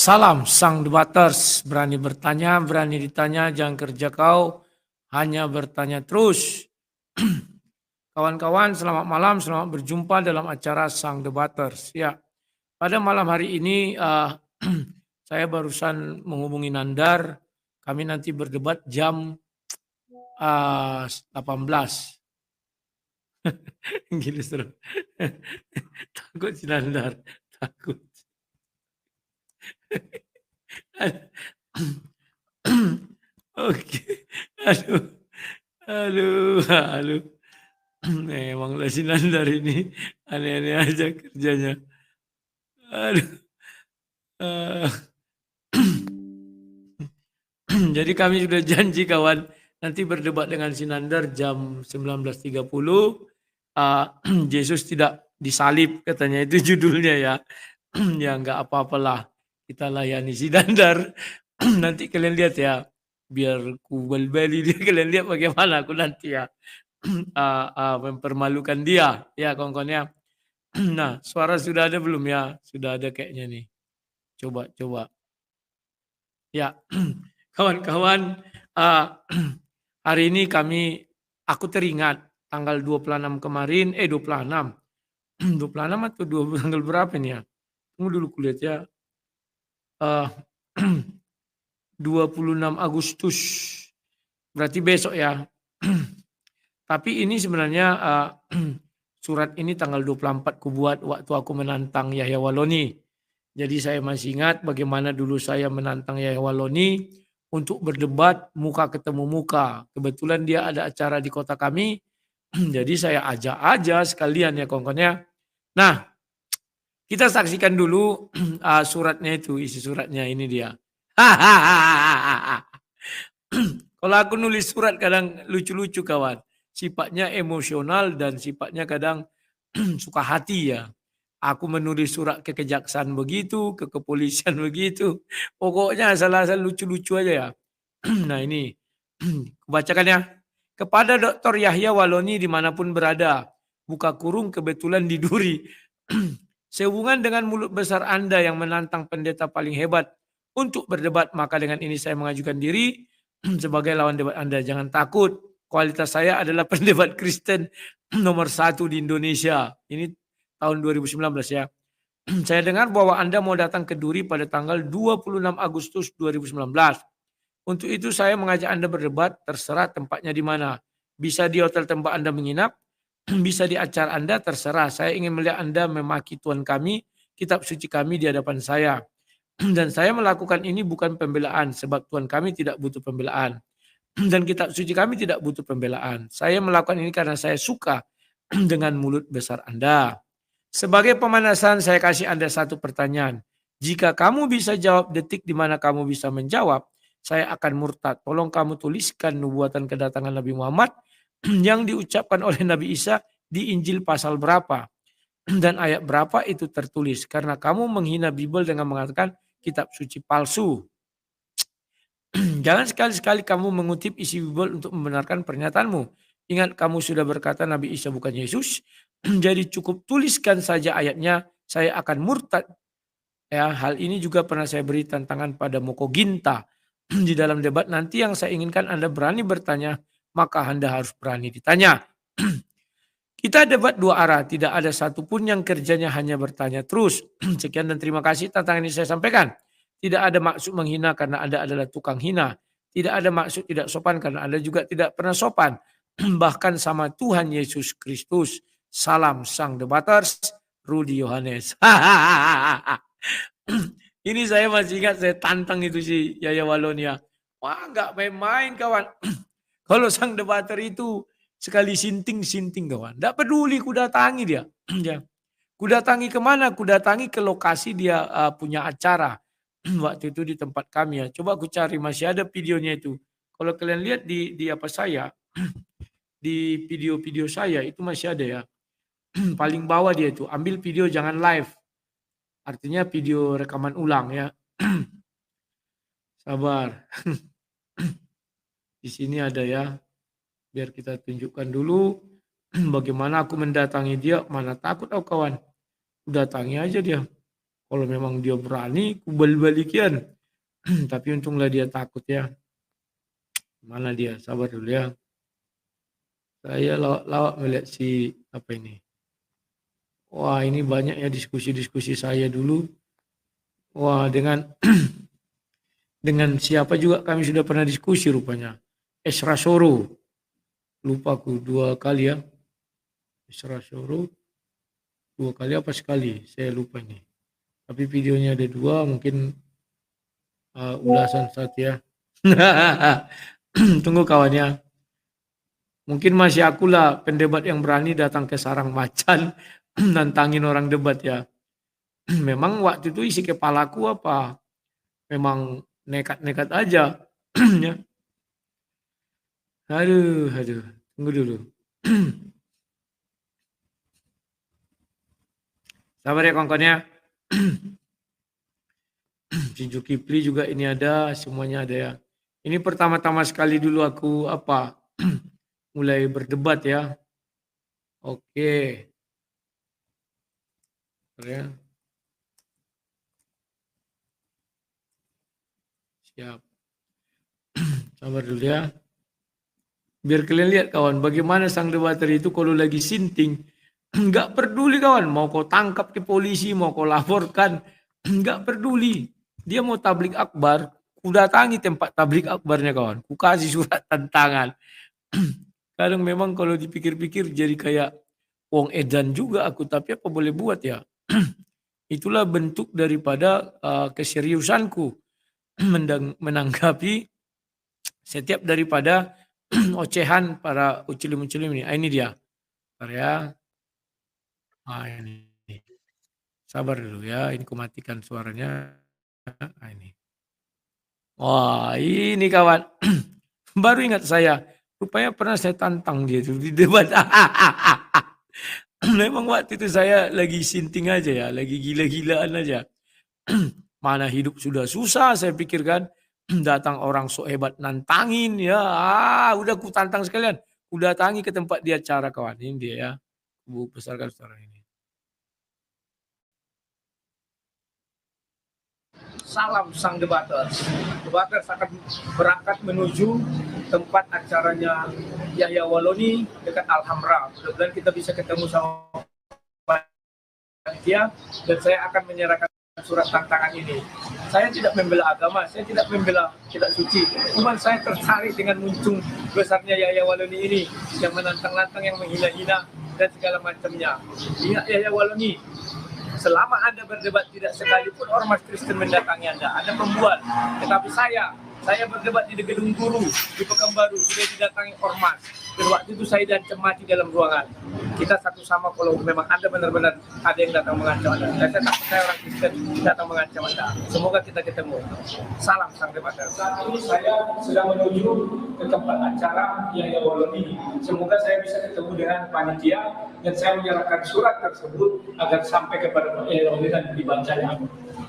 Salam sang debaters, berani bertanya, berani ditanya, jangan kerja kau, hanya bertanya terus. Kawan-kawan, selamat malam, selamat berjumpa dalam acara Sang Debaters. Ya, pada malam hari ini saya barusan menghubungi Nandar, kami nanti berdebat jam 18. Gila seru. Takut si Nandar, takut. Oke, aduh, aduh, aduh. Emanglah si Nandar ini aneh-aneh aja kerjanya. Aduh. eh, Jadi kami sudah janji kawan nanti berdebat dengan si Nandar jam 19.30. Yesus tidak disalib katanya itu judulnya ya. Ya nggak apa-apalah kita layani si Nandar. Nanti kalian lihat ya. Biar ku beli dia kalian lihat bagaimana aku nanti ya. Mempermalukan dia ya kawan-kawan ya. Nah, suara sudah ada belum ya? Sudah ada kayaknya nih. Coba. Ya, kawan-kawan, hari ini aku teringat tanggal 26 kemarin, 26, 26 atau tanggal berapa nih ya? Tunggu dulu kulihat ya. 26 Agustus, berarti besok ya. Tapi ini sebenarnya surat ini tanggal 24 ku buat waktu aku menantang Yahya Waloni. Jadi saya masih ingat bagaimana dulu saya menantang Yahya Waloni untuk berdebat muka ketemu muka. Kebetulan dia ada acara di kota kami. Jadi saya ajak aja sekalian ya kawan-kawan ya. Nah, kita saksikan dulu suratnya itu, isi suratnya ini dia. Kalau aku nulis surat kadang lucu-lucu kawan. Sifatnya emosional dan sifatnya kadang suka hati ya. Aku menulis surat ke kejaksaan begitu, ke kepolisian begitu. Pokoknya asal-asal lucu-lucu aja ya. Nah ini, bacakan ya. Kepada Dr. Yahya Waloni dimanapun berada, buka kurung kebetulan di Duri. Sehubungan dengan mulut besar Anda yang menantang pendeta paling hebat untuk berdebat, maka dengan ini saya mengajukan diri sebagai lawan debat Anda. Jangan takut, kualitas saya adalah pendebat Kristen nomor 1 di Indonesia. Ini tahun 2019 ya. Saya dengar bahwa Anda mau datang ke Duri pada tanggal 26 Agustus 2019. Untuk itu saya mengajak Anda berdebat, terserah tempatnya di mana. Bisa di hotel tempat Anda menginap, bisa di acara Anda, terserah. Saya ingin melihat Anda memaki Tuhan kami, kitab suci kami di hadapan saya. Dan saya melakukan ini bukan pembelaan, sebab Tuhan kami tidak butuh pembelaan. Dan kitab suci kami tidak butuh pembelaan. Saya melakukan ini karena saya suka dengan mulut besar Anda. Sebagai pemanasan saya kasih Anda satu pertanyaan. Jika kamu bisa jawab detik di mana kamu bisa menjawab, saya akan murtad. Tolong kamu tuliskan nubuatan kedatangan Nabi Muhammad yang diucapkan oleh Nabi Isa di Injil pasal berapa dan ayat berapa itu tertulis. Karena kamu menghina Bible dengan mengatakan kitab suci palsu. Jangan sekali-sekali kamu mengutip isi Bible untuk membenarkan pernyataanmu. Ingat kamu sudah berkata Nabi Isa bukan Yesus. Jadi cukup tuliskan saja ayatnya. Saya akan murtad. Ya, hal ini juga pernah saya beri tantangan pada Moko Ginta. Di dalam debat nanti yang saya inginkan Anda berani bertanya, maka Anda harus berani ditanya. Kita debat dua arah, tidak ada satupun yang kerjanya hanya bertanya terus. Sekian dan terima kasih tantangan ini saya sampaikan. Tidak ada maksud menghina karena Anda adalah tukang hina. Tidak ada maksud tidak sopan karena Anda juga tidak pernah sopan. Bahkan sama Tuhan Yesus Kristus. Salam sang debaters, Rudi Yohanes. Ini saya masih ingat saya tantang itu si Yaya Walonia. Wah nggak main-main kawan. Kalau sang debater itu sekali sinting kawan. Tidak peduli ku datangi dia. Ya. Ku datangi kemana? Ku datangi ke lokasi dia punya acara. Waktu itu di tempat kami ya. Coba aku cari masih ada videonya itu. Kalau kalian lihat di apa saya di video-video saya itu masih ada ya. Paling bawah dia itu. Ambil video jangan live. Artinya video rekaman ulang ya. Sabar. Di sini ada ya. Biar kita tunjukkan dulu bagaimana aku mendatangi dia. Mana takut kawan. Datangi aja dia. Kalau memang dia berani, kubalik-balikian. Tapi untunglah dia takut ya. Mana dia? Sabar dulu ya. Saya lawak-lawak melihat si apa ini. Wah, ini banyak ya diskusi-diskusi saya dulu. Wah, dengan dengan siapa juga kami sudah pernah diskusi rupanya. Esra Soro. Lupa aku 2 kali ya. Esra Soro 2 kali apa sekali? Saya lupa ini. Tapi videonya ada 2, mungkin ulasan satu ya. Tunggu kawannya. Mungkin masih akulah pendebat yang berani datang ke sarang macan nantangin orang debat ya. Memang waktu itu isi kepalaku apa? Memang nekat-nekat aja. Ya. Aduh. Tunggu dulu. Sabar ya kawan-kawan ya. Si Zulkifli juga ini ada, semuanya ada ya. Ini pertama-tama sekali dulu aku apa? Mulai berdebat ya. Oke. Ya. Siap. Sabar dulu ya. Biar kalian lihat kawan, bagaimana sang debater itu kalau lagi sinting, nggak peduli kawan, mau kau tangkap ke polisi, mau kau laporkan, nggak peduli. Dia mau tablik akbar, ku datangi tempat tablik akbarnya kawan, ku kasih surat tantangan. Kadang memang kalau dipikir-pikir jadi kayak wong edan juga aku, tapi apa boleh buat ya. Itulah bentuk daripada keseriusanku menanggapi setiap daripada ocehan para ucilim-ucilim ini. Ini dia. Bentar ya. Ini. Sabar dulu ya. Ini ku matikan suaranya. Ini. Wah, ini kawan. Baru ingat saya. Rupanya pernah saya tantang dia itu di debat. Memang waktu itu saya lagi sinting aja ya. Lagi gila-gilaan aja. Mana hidup sudah susah saya pikirkan. Datang orang sok hebat nantangin ya. Udah ku tantang sekalian. Udah tangi ke tempat dia acara kawan. Ini dia ya. Bu besarkan suara ini. Salam sang debaters. Debaters akan berangkat menuju tempat acaranya Yahya Waloni dekat Alhamra. Mudah-mudahan kita bisa ketemu sama dia dan saya akan menyerahkan surat tantangan ini. Saya tidak membela agama, saya tidak membela tidak suci. Cuman saya tertarik dengan muncul besarnya Yahya Waloni ini yang menantang-nantang, yang menghina-hina dan segala macamnya. Lihat Yahya Waloni, selama Anda berdebat tidak sekalipun ormas Kristen mendatangi Anda membuat. Tetapi saya berdebat di gedung guru di Pekanbaru sudah didatangi ormas. Dan waktu itu saya dan mati dalam ruangan. Kita satu sama kalau memang Anda benar-benar ada yang datang mengancam Anda. Saya tak percaya orang Kristen datang mengancam Anda. Semoga kita ketemu. Salam sang debater. Saat ini saya sedang menuju ke tempat acara Yahya Waloni. Semoga saya bisa ketemu dengan panitia dan saya menyerahkan surat tersebut agar sampai kepada Pak Yahya Waloni dan dibacanya.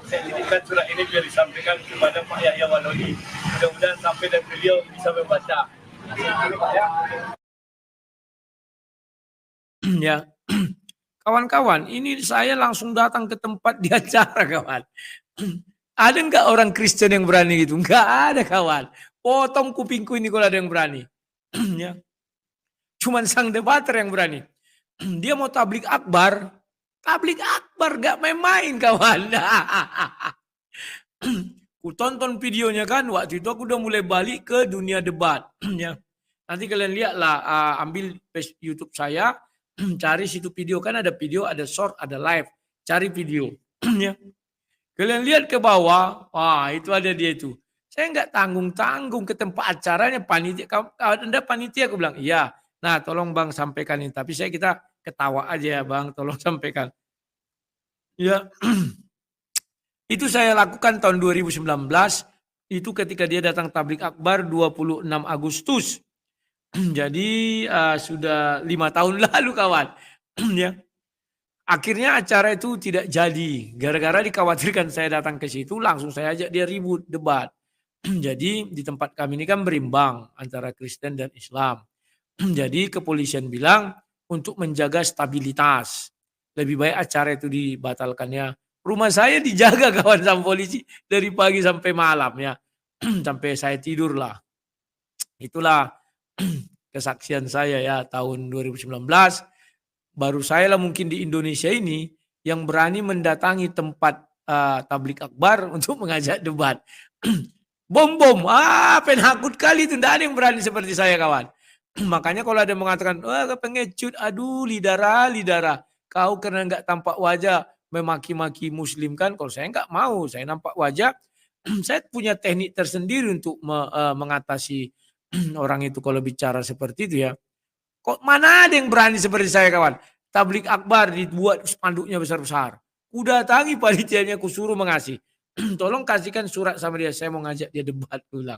Saya titipkan surat ini biar disampaikan kepada Pak Yahya Waloni. Mudah-mudahan sampai dan beliau bisa membaca. Ya, kawan-kawan, ini saya langsung datang ke tempat di acara kawan. Ada nggak orang Kristen yang berani gitu? Nggak ada kawan. Potong kupingku ini kalau ada yang berani. Ya. Cuman sang debater yang berani. Dia mau tablik akbar nggak main-main kawan. Ku tonton videonya kan, waktu itu aku udah mulai balik ke dunia debat. Ya. Nanti kalian lihatlah, ambil YouTube saya, cari situ video, kan ada video, ada short, ada live, cari video. Ya. Kalian lihat ke bawah, wah itu ada dia itu. Saya nggak tanggung-tanggung ke tempat acaranya, panitia. Anda panitia, aku bilang, iya. Nah tolong bang sampaikan ini, tapi kita ketawa aja ya bang, tolong sampaikan. Ya. Itu saya lakukan tahun 2019, itu ketika dia datang tablik akbar 26 Agustus. Jadi sudah 5 tahun lalu kawan. Ya. Akhirnya acara itu tidak jadi. Gara-gara dikhawatirkan saya datang ke situ, langsung saya ajak dia ribut, debat. Jadi di tempat kami ini kan berimbang antara Kristen dan Islam. Jadi kepolisian bilang untuk menjaga stabilitas, lebih baik acara itu dibatalkannya Rumah saya dijaga kawan sama polisi dari pagi sampai malam ya. Sampai saya tidur lah. Itulah kesaksian saya ya tahun 2019. Baru saya lah mungkin di Indonesia ini yang berani mendatangi tempat tablik akbar untuk mengajak debat. Bom, penakut kali itu. Tidak ada yang berani seperti saya kawan. Makanya kalau ada yang mengatakan, wah pengecut, aduh lidara. Kau karena nggak tampak wajah memaki-maki muslim kan. Kalau saya nggak mau, saya nampak wajah. Saya punya teknik tersendiri untuk mengatasi orang itu kalau bicara seperti itu ya. Kok mana ada yang berani seperti saya kawan. Tablik akbar dibuat spanduknya besar-besar. Udah tangi panitianya, aku suruh mengasih. Tolong kasihkan surat sama dia, saya mau ngajak dia debat ulang.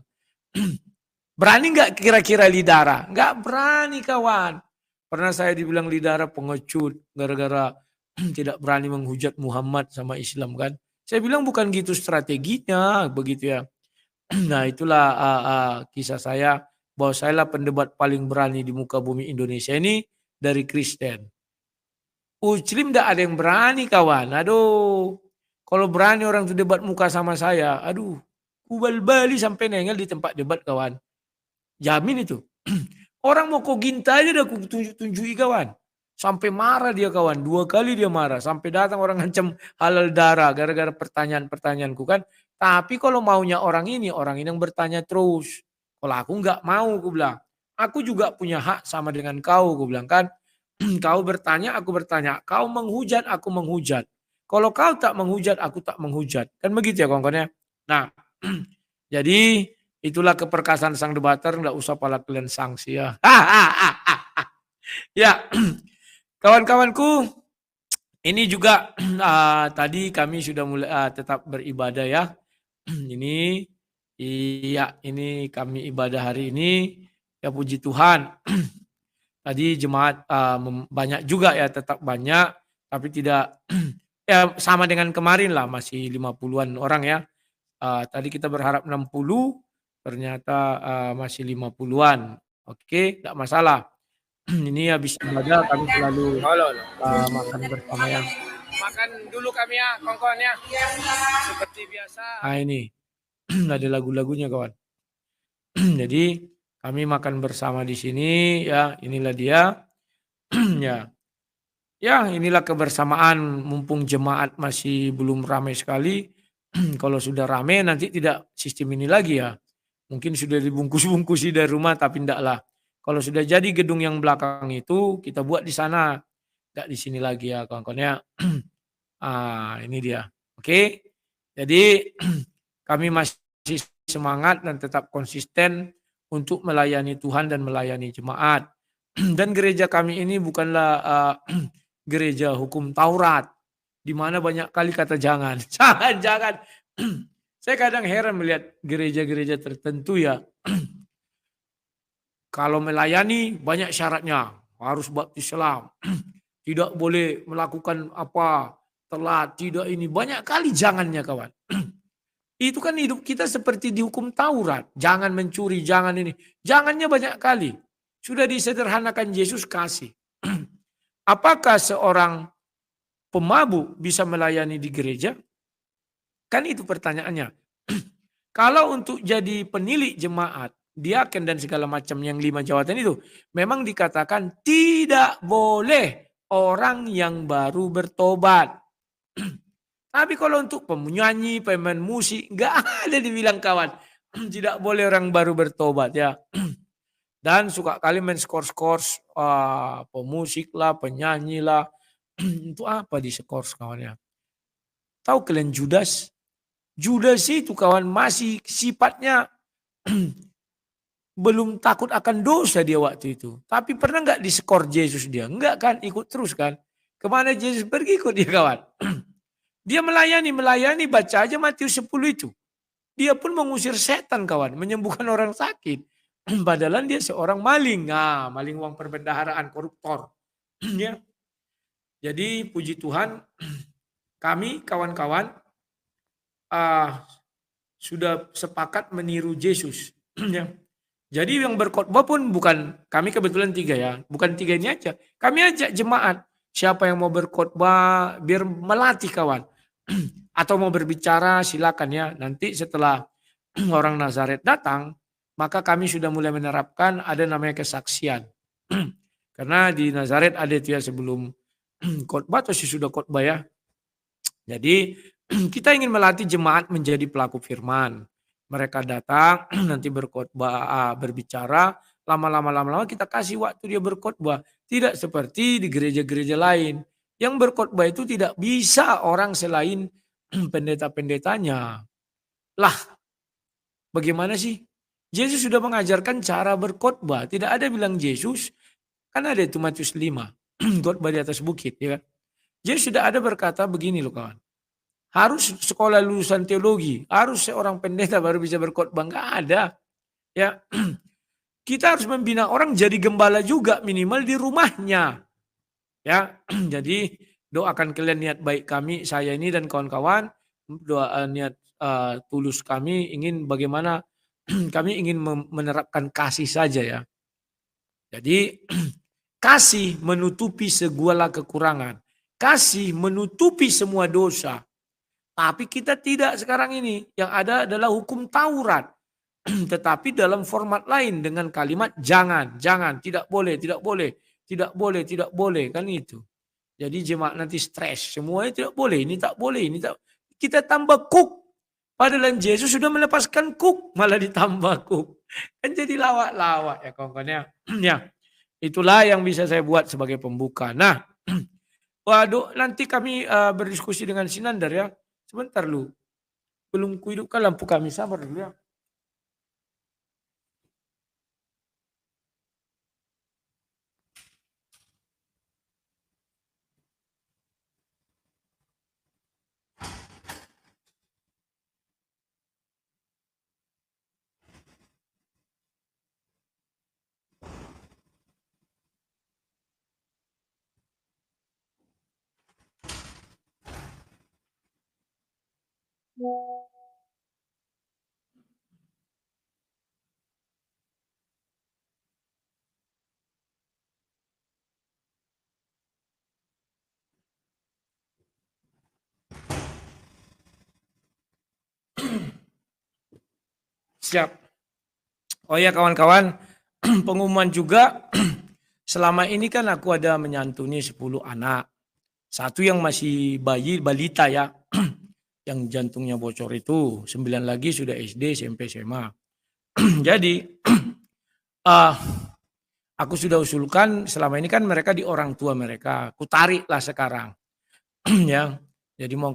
Berani nggak kira-kira lidara? Nggak berani kawan. Pernah saya dibilang lidara pengecut gara-gara tidak berani menghujat Muhammad sama Islam kan. Saya bilang bukan gitu strateginya begitu ya. Nah itulah kisah saya bahwa saya lah pendebat paling berani di muka bumi Indonesia ini dari Kristen. Muslim tidak ada yang berani kawan. Aduh. Kalau berani orang itu debat muka sama saya. Aduh. Kubal bali sampai nengel di tempat debat kawan. Jamin itu. Orang mau kau ginta aja dah aku tunjuk-tunjuki kawan. Sampai marah dia kawan. 2 kali dia marah. Sampai datang orang ngancam halal darah. Gara-gara pertanyaan-pertanyaanku kan. Tapi kalau maunya orang ini yang bertanya terus. Kalau aku nggak mau aku bilang. Aku juga punya hak sama dengan kau aku bilang kan. Kau bertanya, aku bertanya. Kau menghujat, aku menghujat. Kalau kau tak menghujat, aku tak menghujat. Kan begitu ya kawan-kawan ya. Nah, jadi itulah keperkasaan sang debater. Nggak usah pala kalian sanksi ya. Ya, kawan-kawanku. Ini juga tadi kami sudah mulai tetap beribadah ya. Ini, iya ini kami ibadah hari ini. Ya puji Tuhan. Tadi jemaat banyak juga ya, tetap banyak, tapi tidak ya sama dengan kemarin lah, masih 50-an orang ya. Tadi kita berharap 60, ternyata masih 50-an. Oke, tidak masalah. Ini habis ibadah kami selalu makan bersama ya. Makan dulu kami ya, kawan-kawan ya. Seperti biasa. Nah ini, ada lagu-lagunya kawan. Jadi kami makan bersama di sini ya, inilah dia. Ya. Ya, inilah kebersamaan mumpung jemaat masih belum ramai sekali. Kalau sudah ramai nanti tidak sistem ini lagi ya. Mungkin sudah dibungkus-bungkusi dari rumah tapi enggak lah. Kalau sudah jadi gedung yang belakang itu kita buat di sana. Enggak di sini lagi ya kawan-kawan ya. Ini dia. Oke. Jadi kami masih semangat dan tetap konsisten untuk melayani Tuhan dan melayani jemaat. Dan gereja kami ini bukanlah gereja hukum Taurat, di mana banyak kali kata jangan. Jangan. Saya kadang heran melihat gereja-gereja tertentu ya. Kalau melayani banyak syaratnya. Harus baptis Islam. Tidak boleh melakukan apa, telat, tidak ini. Banyak kali jangannya kawan. Itu kan hidup kita seperti dihukum Taurat. Jangan mencuri, jangan ini. Jangannya banyak kali. Sudah disederhanakan Yesus kasih. Apakah seorang pemabuk bisa melayani di gereja? Kan itu pertanyaannya. Kalau untuk jadi penilik jemaat, diaken dan segala macam yang 5 jawatan itu, memang dikatakan tidak boleh orang yang baru bertobat. Tapi kalau untuk penyanyi, pemain musik, nggak ada dibilang kawan. Tidak boleh orang baru bertobat ya. Dan suka kali main skors-skors, pemusik lah, penyanyi lah. Itu apa di skors kawannya? Tahu kalian Judas? Judas itu kawan masih sifatnya belum takut akan dosa dia waktu itu. Tapi pernah nggak diskor Yesus dia? Enggak kan, ikut terus kan. Kemana Yesus pergi ikut dia kawan. Dia melayani, baca aja Matius 10 itu. Dia pun mengusir setan kawan, menyembuhkan orang sakit. Padahal dia seorang maling. Maling uang perbendaharaan, koruptor. Ya. Jadi puji Tuhan, kami kawan-kawan sudah sepakat meniru Yesus. Ya. Jadi yang berkhotbah pun bukan, kami kebetulan 3 ya. Bukan 3 ini aja. Kami ajak jemaat. Siapa yang mau berkhotbah biar melatih kawan. atau mau berbicara silakan ya. Nanti setelah orang Nazaret datang, maka kami sudah mulai menerapkan ada namanya kesaksian. Karena di Nazaret ada itu ya sebelum khotbah atau sesudah khotbah ya. Jadi kita ingin melatih jemaat menjadi pelaku firman. Mereka datang nanti berkhotbah, berbicara, lama-lama kita kasih waktu dia berkhotbah. Tidak seperti di gereja-gereja lain. Yang berkhotbah itu tidak bisa orang selain pendeta-pendetanya. Lah, bagaimana sih? Yesus sudah mengajarkan cara berkhotbah. Tidak ada bilang Yesus, kan ada itu Matius 5, khotbah di atas bukit, ya kan? Yesus sudah ada berkata begini loh kawan. Harus sekolah lulusan teologi, harus seorang pendeta baru bisa berkhotbah, enggak ada. Ya, kita harus membina orang jadi gembala juga minimal di rumahnya. Ya, jadi doakan kalian niat baik kami, saya ini dan kawan-kawan, doa niat tulus kami ingin bagaimana kami ingin menerapkan kasih saja ya. Jadi kasih menutupi segala kekurangan. Kasih menutupi semua dosa. Tapi kita tidak sekarang ini. Yang ada adalah hukum Taurat. Tetapi dalam format lain dengan kalimat jangan, jangan, tidak boleh, tidak boleh, tidak boleh, tidak boleh. Kan itu. Jadi jemaat nanti stres. Semuanya tidak boleh, ini tak boleh, ini tak. Kita tambah cook. Padahal Yesus sudah melepaskan cook, malah ditambah cook. Kan jadi lawak-lawak ya kawan-kawan ya. Ya, itulah yang bisa saya buat sebagai pembuka. Nah, waduh, nanti kami berdiskusi dengan Sinandar ya. Sebentar lu. Belum kuhidupkan lampu kami, sabar dulu ya. Siap. Oh ya kawan-kawan, pengumuman juga selama ini kan aku ada menyantuni 10 anak. Satu yang masih bayi, balita ya. Yang jantungnya bocor itu. 9 lagi sudah SD, SMP, SMA. Jadi uh, aku sudah usulkan selama ini kan mereka di orang tua mereka. Aku tariklah sekarang. Ya. Jadi mau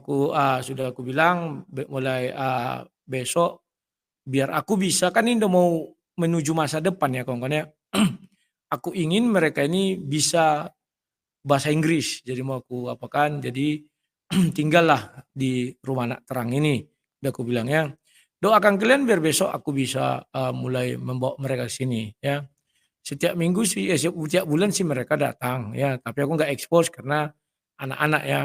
sudah aku bilang mulai besok biar aku bisa kan ini udah mau menuju masa depan ya kawan-kawan ya. Aku ingin mereka ini bisa bahasa Inggris. Jadi mau aku apakan. Jadi tinggallah di rumah anak terang ini. Udah aku bilang ya. Doakan kalian biar besok aku bisa mulai membawa mereka ke sini ya. Setiap minggu sih, setiap bulan sih mereka datang ya. Tapi aku nggak expose karena anak-anak ya.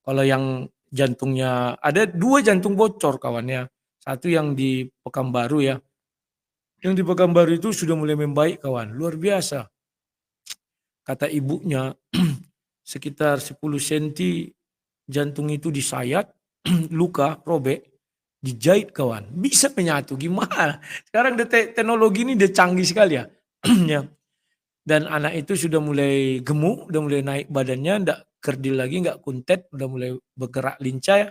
Kalau yang jantungnya ada 2 jantung bocor kawannya. Satu yang di Pekanbaru ya. Yang di Pekanbaru itu sudah mulai membaik kawan. Luar biasa. Kata ibunya sekitar 10 cm jantung itu disayat, luka, robek, dijahit kawan. Bisa menyatu gimana? Sekarang teknologi ini udah canggih sekali ya. Ya. Dan anak itu sudah mulai gemuk, udah mulai naik badannya, enggak kerdil lagi, enggak kuntet, udah mulai bergerak lincah ya.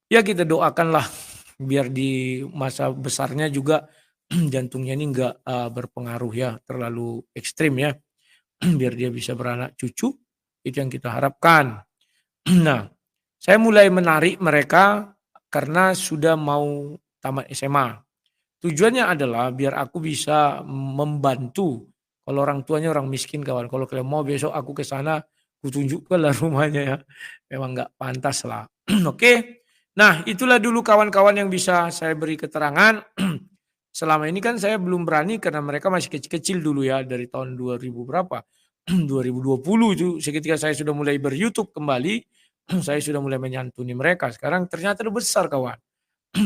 Ya kita doakanlah biar di masa besarnya juga jantungnya ini enggak berpengaruh ya, terlalu ekstrim ya. Biar dia bisa beranak cucu, itu yang kita harapkan. Nah, saya mulai menarik mereka karena sudah mau tamat SMA. Tujuannya adalah biar aku bisa membantu. Kalau orang tuanya orang miskin kawan. Kalau kalian mau besok aku ke sana, kutunjukkan lah rumahnya ya. Memang nggak pantas lah. Oke. Nah itulah dulu kawan-kawan yang bisa saya beri keterangan. Selama ini kan saya belum berani karena mereka masih kecil-kecil dulu ya. Dari tahun 2000 berapa? 2020 itu ketika saya sudah mulai ber-YouTube kembali. Saya sudah mulai menyantuni mereka. Sekarang ternyata udah besar kawan.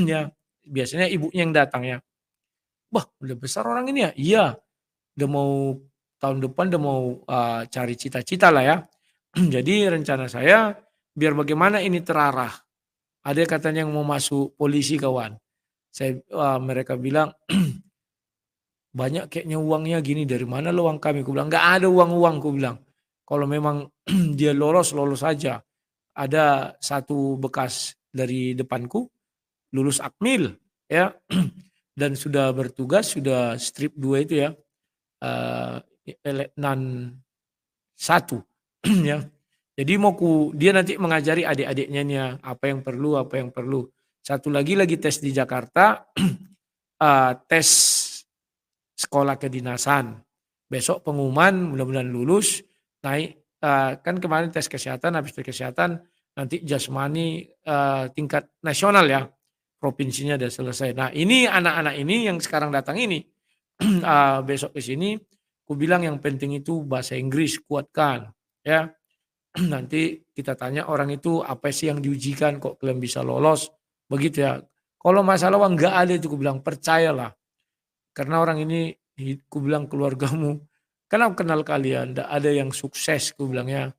Ya, biasanya ibunya yang datang ya. Wah, udah besar orang ini ya? Iya, udah mau tahun depan udah mau cari cita-cita lah ya. Jadi rencana saya biar bagaimana ini terarah. Ada katanya yang mau masuk polisi kawan. Mereka bilang banyak kayaknya uangnya gini, dari mana lo uang kami? Aku bilang nggak ada uang-uang, aku bilang. Kalau memang dia lolos saja. Ada satu bekas dari depanku lulus Akmil ya dan sudah bertugas, sudah strip 2 itu ya, letnan 1 ya. Jadi dia nanti mengajari adik-adiknya apa yang perlu. Satu lagi tes di Jakarta, tes sekolah kedinasan. Besok pengumuman, mudah-mudahan lulus, naik, kan kemarin tes kesehatan, habis tes kesehatan nanti jasmani tingkat nasional ya, provinsinya udah selesai. Nah ini anak-anak ini yang sekarang datang ini, besok ke sini, aku bilang yang penting itu bahasa Inggris, kuatkan ya. Nanti kita tanya orang itu apa sih yang diujikan kok kalian bisa lolos, begitu ya. Kalau masalah uang nggak ada itu, aku bilang percayalah. Karena orang ini, aku bilang keluargamu, karena aku kenal kalian, tidak ada yang sukses, aku bilang ya.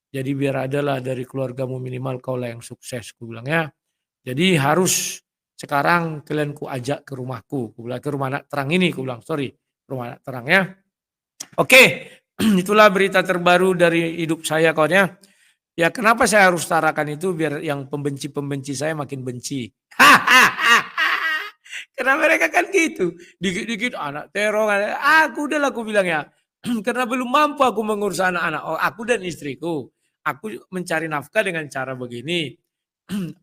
Jadi biar adalah dari keluargamu minimal kaulah yang sukses, aku bilang ya. Jadi harus sekarang kalian ku ajak ke rumahku, aku bilang ke rumah anak terang ini, aku bilang sorry, rumah anak terang ya. Oke, itulah berita terbaru dari hidup saya kawan ya. Ya kenapa saya harus tarakan itu biar yang pembenci-pembenci saya makin benci. Karena mereka kan gitu. Dikit-dikit anak teror. Aku udahlah aku bilang ya. Karena belum mampu aku mengurus anak-anak. Oh, aku dan istriku. Aku mencari nafkah dengan cara begini.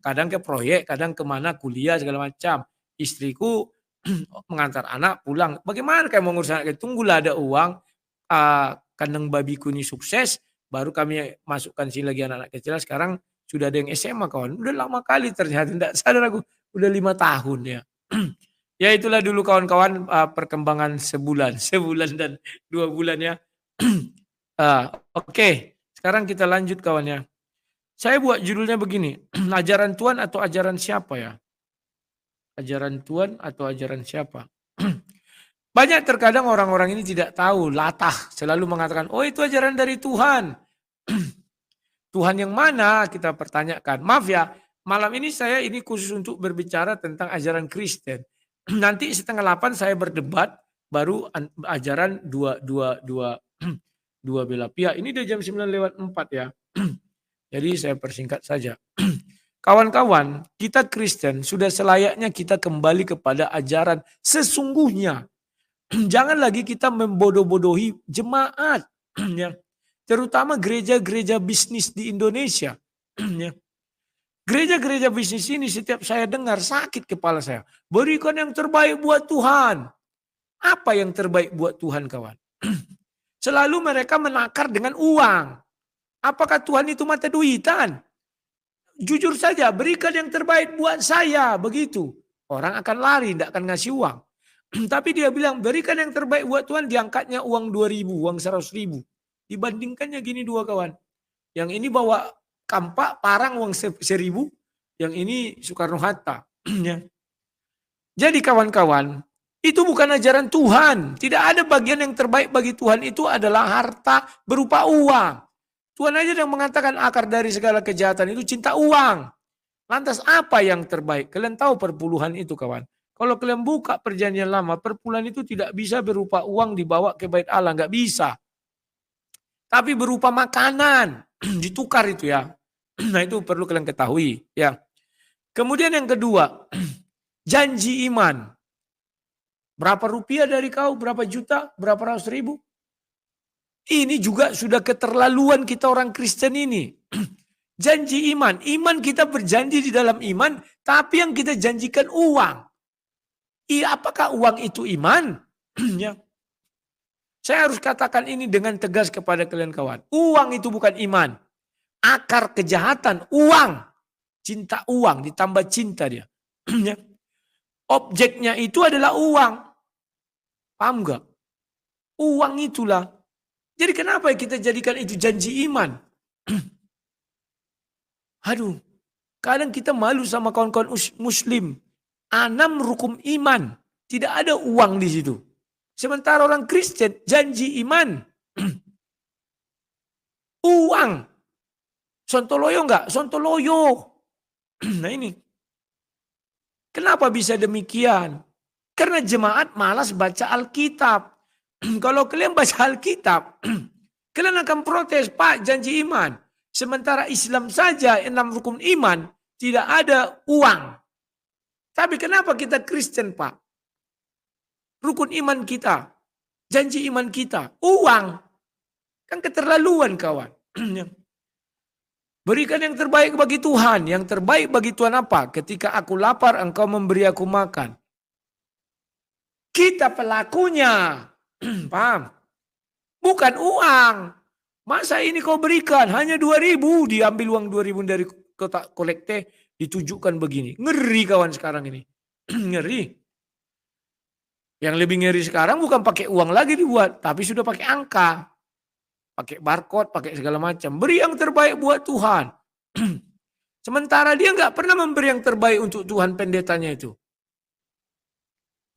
Kadang ke proyek, kadang kemana kuliah segala macam. Istriku mengantar anak pulang. Bagaimana kayak mengurus anak? Tunggulah ada uang. Kandang babiku ini sukses. Baru kami masukkan sini lagi anak-anak kecil. Sekarang sudah ada yang SMA kawan. Udah lama kali ternyata. Tidak sadar aku. Udah 5 tahun ya. Ya itulah dulu kawan-kawan perkembangan sebulan dan 2 bulan ya. Oke, sekarang kita lanjut kawan ya. Saya buat judulnya begini, ajaran Tuhan atau ajaran siapa ya? Ajaran Tuhan atau ajaran siapa? Banyak terkadang orang-orang ini tidak tahu, latah, selalu mengatakan, oh itu ajaran dari Tuhan. Tuhan yang mana kita pertanyakan. Maaf ya, malam ini saya ini khusus untuk berbicara tentang ajaran Kristen. Nanti 7:30 saya berdebat, baru ajaran dua belah pihak. Ini udah jam 9:04 ya. Jadi saya persingkat saja. Kawan-kawan, kita Kristen sudah selayaknya kita kembali kepada ajaran sesungguhnya. Jangan lagi kita membodoh-bodohi jemaat. Ya. Terutama gereja-gereja bisnis di Indonesia. Ya. Gereja-gereja bisnis ini setiap saya dengar sakit kepala saya. Berikan yang terbaik buat Tuhan. Apa yang terbaik buat Tuhan kawan? Selalu mereka menakar dengan uang. Apakah Tuhan itu mata duitan? Jujur saja, berikan yang terbaik buat saya. Begitu. Orang akan lari, tidak akan ngasih uang. Tapi dia bilang, berikan yang terbaik buat Tuhan, diangkatnya uang 2.000, uang 100.000. Dibandingkannya gini dua kawan. Yang ini bawa kampak, parang uang 1.000, yang ini Soekarno-Hatta. Jadi kawan-kawan, itu bukan ajaran Tuhan. Tidak ada bagian yang terbaik bagi Tuhan itu adalah harta berupa uang. Tuhan aja yang mengatakan akar dari segala kejahatan itu cinta uang. Lantas apa yang terbaik? Kalian tahu perpuluhan itu kawan. Kalau kalian buka perjanjian lama, perpuluhan itu tidak bisa berupa uang dibawa ke bait Allah. Nggak bisa. Tapi berupa makanan. Ditukar itu ya. Nah itu perlu kalian ketahui. Ya. Kemudian yang kedua, janji iman. Berapa rupiah dari kau? Berapa juta? Berapa ratus ribu? Ini juga sudah keterlaluan kita orang Kristen ini. Janji iman. Iman kita berjanji di dalam iman, tapi yang kita janjikan uang. Apakah uang itu iman? Ya. Saya harus katakan ini dengan tegas kepada kalian kawan. Uang itu bukan iman. Akar kejahatan, uang. Cinta uang, ditambah cinta dia. Ya. Objeknya itu adalah uang. Paham gak? Uang itulah. Jadi kenapa kita jadikan itu janji iman? Aduh, kadang kita malu sama kawan-kawan muslim. 6 rukun iman. Tidak ada uang di situ. Sementara orang Kristen janji iman. Uang. Sontoloyo enggak? Sontoloyo. Nah ini. Kenapa bisa demikian? Karena jemaat malas baca Alkitab. Kalau kalian baca Alkitab, kalian akan protes, Pak, janji iman. Sementara Islam saja, 6 rukun iman, tidak ada uang. Tapi kenapa kita Kristen, Pak? Rukun iman kita, janji iman kita, uang. Kan keterlaluan, kawan. Berikan yang terbaik bagi Tuhan. Yang terbaik bagi Tuhan apa? Ketika aku lapar, engkau memberi aku makan. Kita pelakunya. Paham? Bukan uang. Masa ini kau berikan hanya 2.000, diambil uang 2.000 dari kotak kolekte, ditujukan begini. Ngeri kawan sekarang ini. Ngeri. Yang lebih ngeri sekarang bukan pakai uang lagi dibuat, tapi sudah pakai angka. Pakai barcode, pakai segala macam. Beri yang terbaik buat Tuhan. Sementara dia nggak pernah memberi yang terbaik untuk Tuhan pendetanya itu.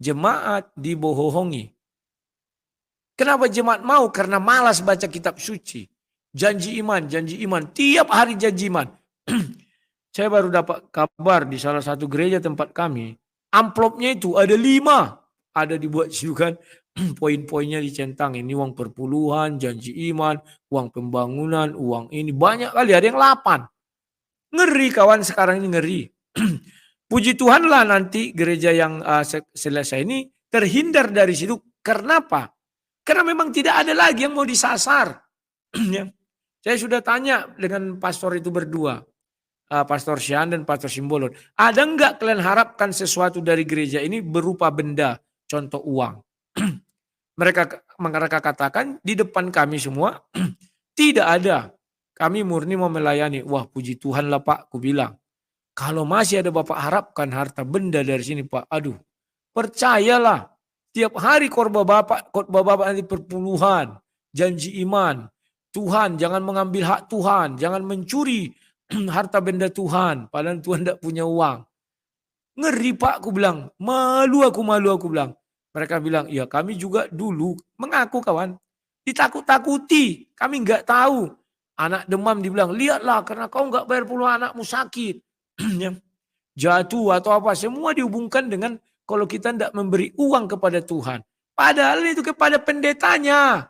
Jemaat dibohongi. Kenapa jemaat mau? Karena malas baca kitab suci. Janji iman, janji iman. Tiap hari janji iman. Saya baru dapat kabar di salah satu gereja tempat kami. Amplopnya itu ada 5. Ada dibuat situ kan. Poin-poinnya dicentang. Ini uang perpuluhan, janji iman, uang pembangunan, uang ini. Banyak kali, ada yang 8. Ngeri kawan sekarang ini, ngeri. Puji Tuhanlah nanti gereja yang selesai ini terhindar dari situ. Karena apa? Karena memang tidak ada lagi yang mau disasar. Saya sudah tanya dengan pastor itu berdua. Pastor Syan dan Pastor Simbolon. Ada enggak kalian harapkan sesuatu dari gereja ini berupa benda? Contoh uang. Mereka katakan di depan kami semua. Tidak ada. Kami murni mau melayani. Wah puji Tuhan lah Pak. Aku bilang. Kalau masih ada Bapak harapkan harta benda dari sini Pak. Aduh. Percayalah. Tiap hari khotbah Bapak nanti perpuluhan, janji iman. Tuhan jangan mengambil hak Tuhan, jangan mencuri harta benda Tuhan. Padahal Tuhan tidak punya uang. Ngeri Pak, aku bilang. Malu aku bilang. Mereka bilang, ya kami juga dulu mengaku kawan. Ditakut-takuti, kami nggak tahu. Anak demam dibilang, lihatlah karena kau nggak bayar puluhan anakmu sakit. Jatuh atau apa, semua dihubungkan dengan kalau kita tidak memberi uang kepada Tuhan. Padahal itu kepada pendetanya.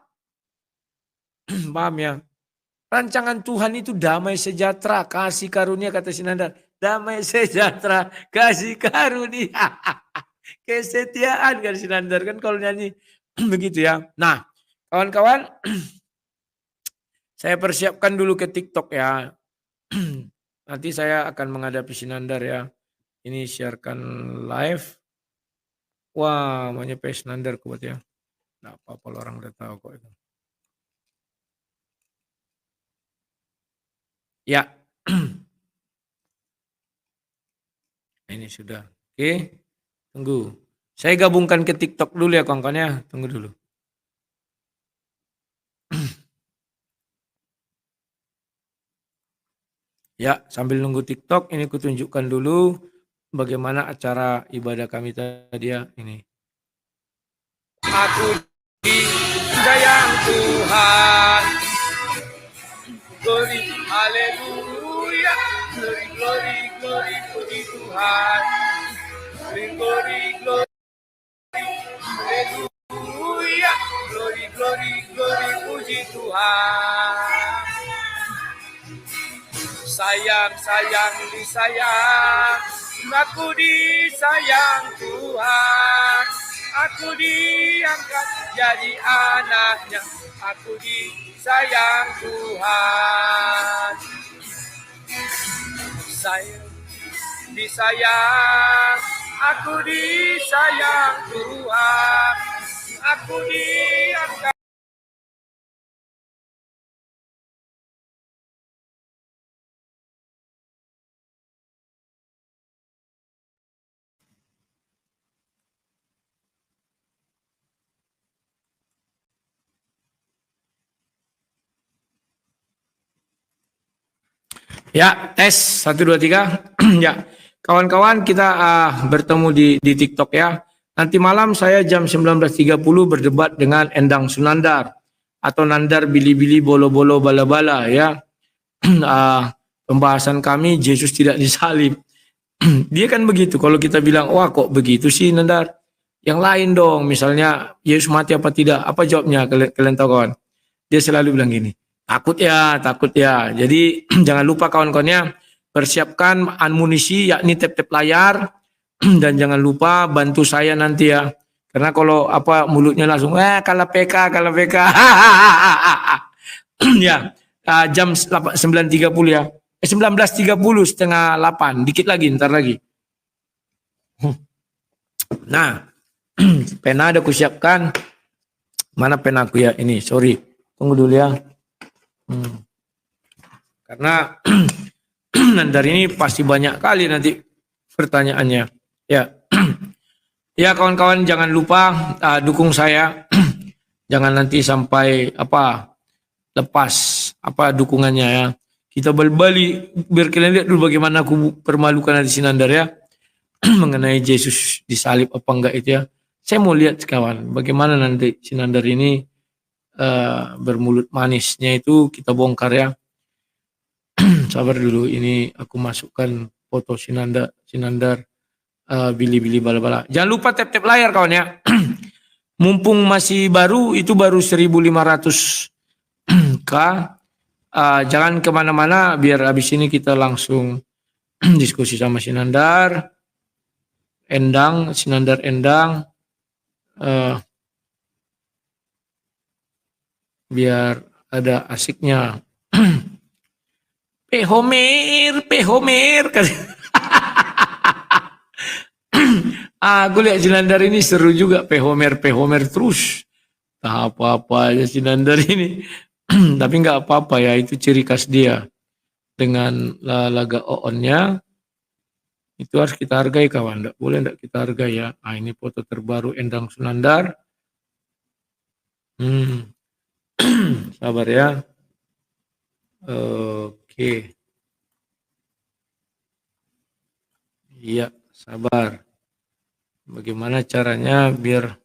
Paham ya? Rancangan Tuhan itu damai sejahtera, kasih karunia kata Sinandar. Damai sejahtera, kasih karunia. Kesetiaan kata Sinandar. Kan kalau nyanyi begitu ya. Nah kawan-kawan. Saya persiapkan dulu ke TikTok ya. Nanti saya akan menghadapi Sinandar ya. Ini sharekan live. Wah, namanya Pesnander kuat ya. Nggak apa-apa orang udah tahu kok itu. Ya. Ini sudah. Oke. Tunggu. Saya gabungkan ke TikTok dulu ya kawan-kawan ya. Tunggu dulu. Ya, sambil nunggu TikTok ini kutunjukkan dulu bagaimana acara ibadah kami tadi ya. Ini. Aku disayang Tuhan. Glory, haleluya. Glory, glory, glory, puji Tuhan. Glory, glory, glory, haleluya. Glory, glory, glory, puji Tuhan. Sayang, sayang, disayang. Aku disayang Tuhan. Aku diangkat jadi anaknya. Aku disayang Tuhan. Sayang, disayang. Aku disayang Tuhan. Aku diangkat. Ya, tes 1 2 3. Ya. Kawan-kawan kita bertemu di TikTok ya. Nanti malam saya jam 19.30 berdebat dengan Endang Sunandar atau Nandar Bili-Bili Bolo-Bolo Bala-Bala ya. pembahasan kami Yesus tidak disalib. Dia kan begitu. Kalau kita bilang, wah kok begitu sih Nandar? Yang lain dong, misalnya Yesus mati apa tidak? Apa jawabnya kalian tahu kawan? Dia selalu bilang gini, takut ya, takut ya. Jadi jangan lupa kawan-kawannya, persiapkan amunisi yakni tap-tap layar dan jangan lupa bantu saya nanti ya. Karena kalau apa mulutnya langsung kalah PK, kalah PK. Ya, jam 9.30 ya. 19.30 setengah 8, dikit lagi, ntar lagi. Nah, pena ada kusiapkan. Mana pena aku ya? Ini, sorry. Tunggu dulu ya. Karena dari ini pasti banyak kali nanti pertanyaannya. Ya, ya kawan-kawan jangan lupa dukung saya. Jangan nanti sampai lepas dukungannya ya. Kita balik biar kalian lihat dulu bagaimana aku permalukan di Sinandar ya. Mengenai Yesus disalib apa enggak itu ya. Saya mau lihat kawan bagaimana nanti Sinandar ini bermulut manisnya itu kita bongkar ya. Sabar dulu, ini aku masukkan foto Sinandar Bili-Bili bala-bala. Jangan lupa tap-tap layar kawan ya. Mumpung masih baru, itu baru 1.500 jangan kemana-mana, biar habis ini kita langsung diskusi sama Sinandar Endang. Biar ada asiknya. Homer. Aku lihat Sinandar ini seru juga, Homer terus. Tak apa-apa aja Sinandar ini. Tapi nggak apa-apa ya, itu ciri khas dia. Dengan laga oonnya, itu harus kita hargai kawan. Nggak boleh nggak kita hargai ya. Ini foto terbaru Endang Sunandar. Sabar ya. Oke. Iya, sabar. Bagaimana caranya biar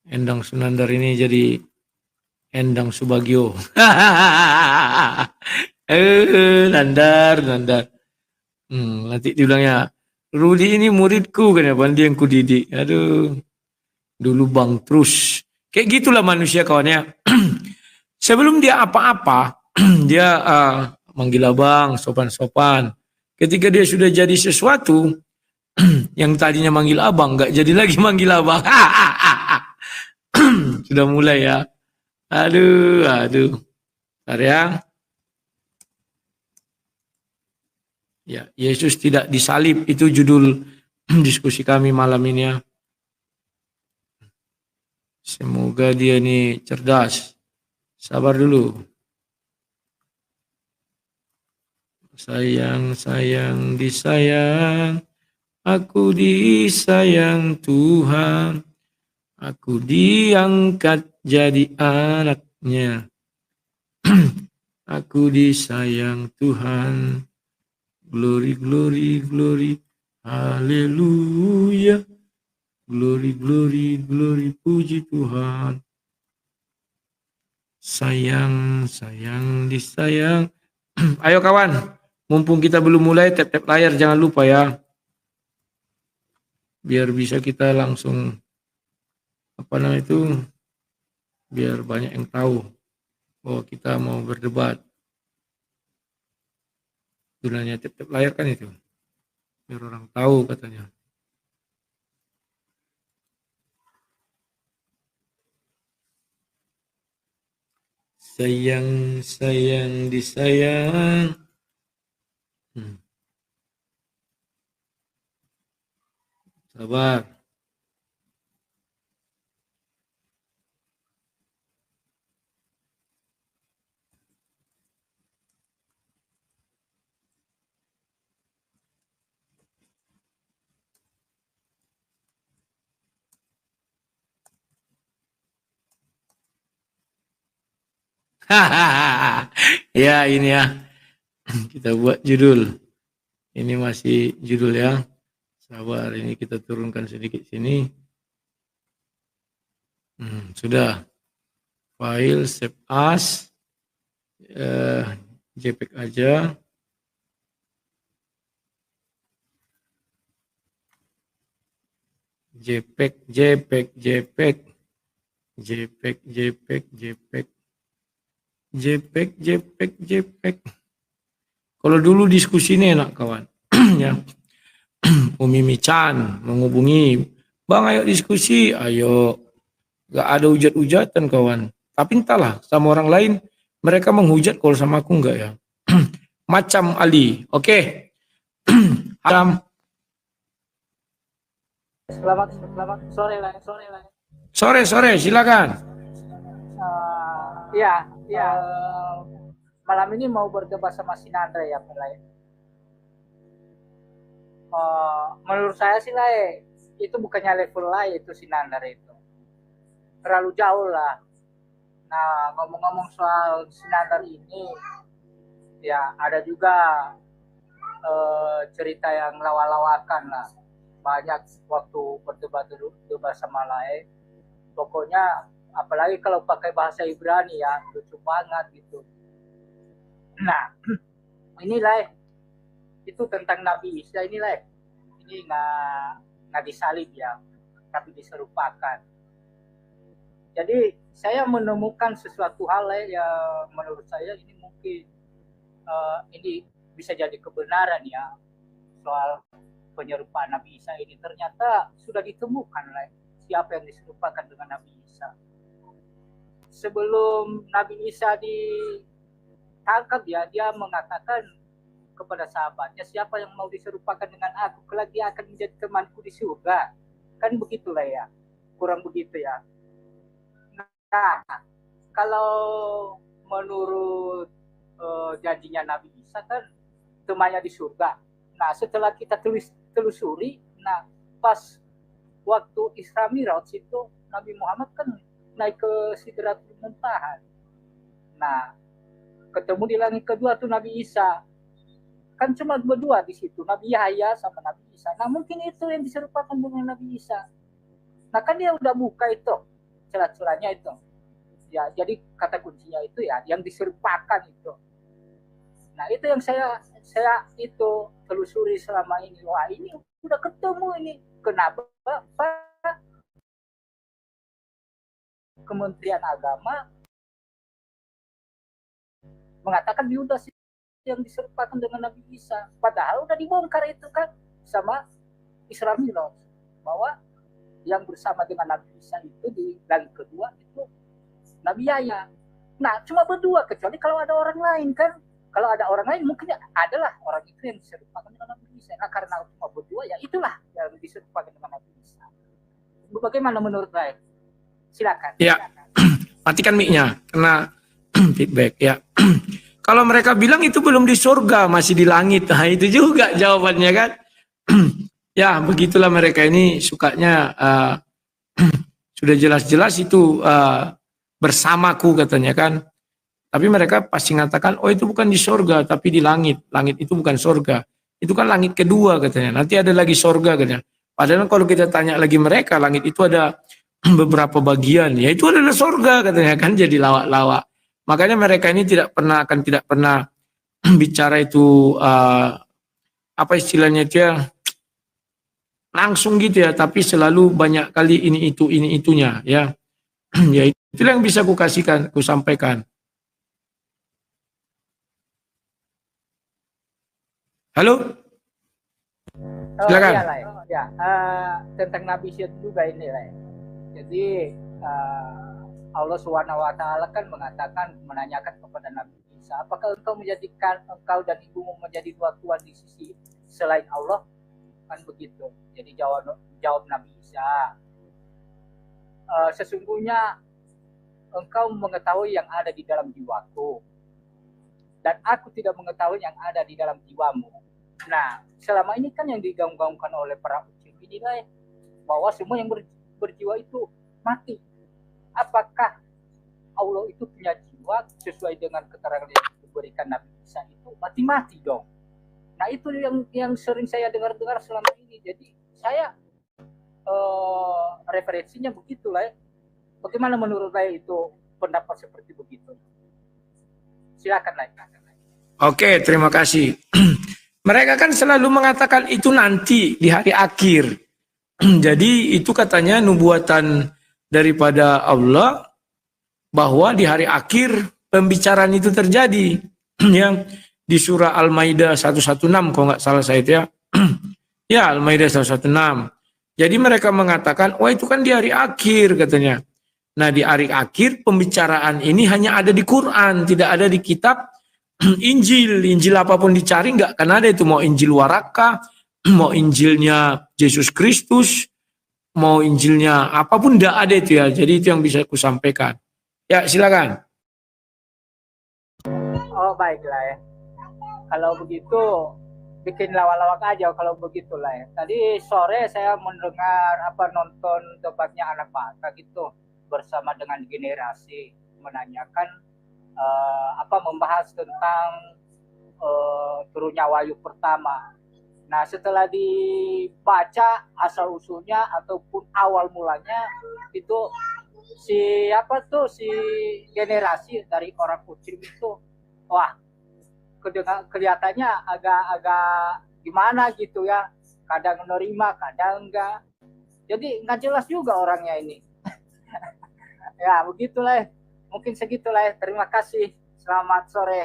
Endang Sunandar ini jadi Endang Subagio. Nandar. Nanti dibilangnya, Rudi ini muridku kan ya, Bandi yang kudidik. Aduh, dulu bang terus. Kayak gitulah manusia kawannya. Sebelum dia apa-apa, dia manggil abang, sopan-sopan. Ketika dia sudah jadi sesuatu, yang tadinya manggil abang, nggak jadi lagi manggil abang. Sudah mulai ya. Aduh. Bentar ya. Ya, Yesus tidak disalib, itu judul diskusi kami malam ini ya. Semoga dia ini cerdas. Sabar dulu. Sayang, disayang. Aku disayang Tuhan. Aku diangkat jadi anaknya. Aku disayang Tuhan. Glory. Haleluya. Glory, puji Tuhan. Sayang, disayang. Ayo kawan, mumpung kita belum mulai, tap-tap layar jangan lupa ya. Biar bisa kita langsung, biar banyak yang tahu bahwa kita mau berdebat. Gunanya tap-tap layar kan itu. Biar orang tahu katanya. Sayang, disayang. Sabar. Ya ini ya. Kita buat judul. Ini masih judul ya. Sabar, ini kita turunkan sedikit sini. Sudah. File, save as. JPEG aja. JPEG, JPEG, JPEG, JPEG, JPEG, JPEG, JPEG, JPEG, JPEG. Kalau dulu diskusi ini enak kawan, ya. Umi Michan menghubungi, Bang ayo diskusi, ayo. Gak ada hujat-hujatan kawan. Tapi entahlah sama orang lain, mereka menghujat kalau sama aku enggak ya. Macam Ali, oke. Haram. Selamat sore lah. Sore, silakan. Ya, malam ini mau berdebat sama Sinandra ya, Lai. Menurut saya sih, Lai, itu bukannya level Lai itu Sinandra itu. Terlalu jauh lah. Nah, ngomong-ngomong soal Sinandra ini, ya ada juga cerita yang lawa-lawakan lah. Banyak waktu berdebat sama Lai. Pokoknya apalagi kalau pakai bahasa Ibrani ya, lucu banget gitu. Nah, inilah itu tentang Nabi Isa inilah. Ini nggak disalib ya, tapi diserupakan. Jadi saya menemukan sesuatu hal yang menurut saya ini mungkin ini bisa jadi kebenaran ya, soal penyerupaan Nabi Isa ini. Ternyata sudah ditemukan lah siapa yang diserupakan dengan Nabi Isa. Sebelum Nabi Isa ditangkap ya, dia mengatakan kepada sahabatnya, siapa yang mau diserupakan dengan aku, kelak dia akan menjadi temanku di surga. Kan begitulah ya, kurang begitu ya. Nah, kalau menurut janjinya Nabi Isa kan temannya di surga. Nah, setelah kita telusuri, nah pas waktu Isra Mi'raj itu Nabi Muhammad kan naik ke Sidratul Muntaha. Nah, ketemu di langit kedua tuh Nabi Isa. Kan cuma berdua di situ, Nabi Yahya sama Nabi Isa. Nah, mungkin itu yang diserupakan dengan Nabi Isa. Nah, kan dia udah buka itu celah-celahnya itu. Ya, jadi kata kuncinya itu ya yang diserupakan itu. Nah, itu yang saya itu telusuri selama ini. Wah, ini udah ketemu ini. Kenapa Pak Kementerian Agama mengatakan Yudas yang diserupakan dengan Nabi Isa? Padahal udah dibongkar itu kan sama Isra Mi'raj bahwa yang bersama dengan Nabi Isa itu di langit kedua itu Nabi Yahya. Nah, cuma berdua, kecuali kalau ada orang lain kan. Kalau ada orang lain mungkin adalah orang itu yang diserupakan dengan Nabi Isa. Nah, karena cuma berdua ya itulah yang diserupakan dengan Nabi Isa. Bagaimana menurut saya? Silakan. Ya, matikan mic-nya karena feedback ya. Kalau mereka bilang itu belum di surga, masih di langit. Nah, itu juga jawabannya kan. Ya, begitulah mereka ini sukanya sudah jelas-jelas itu bersamaku katanya kan. Tapi mereka pasti mengatakan, oh itu bukan di surga, tapi di langit. Langit itu bukan surga. Itu kan langit kedua katanya. Nanti ada lagi surga katanya. Padahal kalau kita tanya lagi mereka, langit itu ada beberapa bagian. Ya itu adalah surga katanya kan, jadi lawak-lawak. Makanya mereka ini tidak pernah bicara itu apa istilahnya itu ya, langsung gitu ya, tapi selalu banyak kali ini itunya ya. Ya itulah yang bisa ku sampaikan. Halo? Silakan. Ya, tentang Nabi Isa juga ini lah. Jadi Allah SWT kan mengatakan, menanyakan kepada Nabi Isa, apakah engkau menjadikan engkau dan ibumu menjadi dua tuan di sisi selain Allah? Kan begitu. Jadi jawab Nabi Isa, sesungguhnya engkau mengetahui yang ada di dalam jiwaku, dan aku tidak mengetahui yang ada di dalam jiwamu. Nah, selama ini kan yang digaung-gaungkan oleh para ucil inilah bahwa semua yang berjiwa itu mati. Apakah Allah itu punya jiwa sesuai dengan keterangan yang diberikan Nabi Isa itu mati-mati dong? Nah, itu yang sering saya dengar selama ini. Jadi saya referensinya begitulah. Bagaimana menurut saya itu pendapat seperti begitu? Silakan. Oke, terima kasih. Mereka kan selalu mengatakan itu nanti di hari akhir. Jadi itu katanya nubuatan daripada Allah bahwa di hari akhir pembicaraan itu terjadi. Yang di surah Al-Maidah 116 kalau nggak salah saya itu ya. Ya, Al-Maidah 116. Jadi mereka mengatakan, wah itu kan di hari akhir katanya. Nah di hari akhir pembicaraan ini hanya ada di Quran, tidak ada di kitab Injil. Injil apapun dicari nggak akan ada itu. Mau Injil Waraka, mau Injilnya Yesus Kristus, mau Injilnya apapun nggak ada itu ya. Jadi itu yang bisa aku sampaikan. Ya silakan. Oh baiklah ya. Kalau begitu bikin lawak-lawak aja kalau begitulah ya. Tadi sore saya mendengar nonton debatnya anak bangsa gitu bersama dengan generasi menanyakan membahas tentang turunnya wahyu pertama. Nah setelah dibaca asal usulnya ataupun awal mulanya itu si generasi dari orang kucing itu wah kelihatannya agak gimana gitu ya, kadang menerima kadang enggak, jadi nggak jelas juga orangnya ini. Ya begitulah, mungkin segitulah. Terima kasih, selamat sore.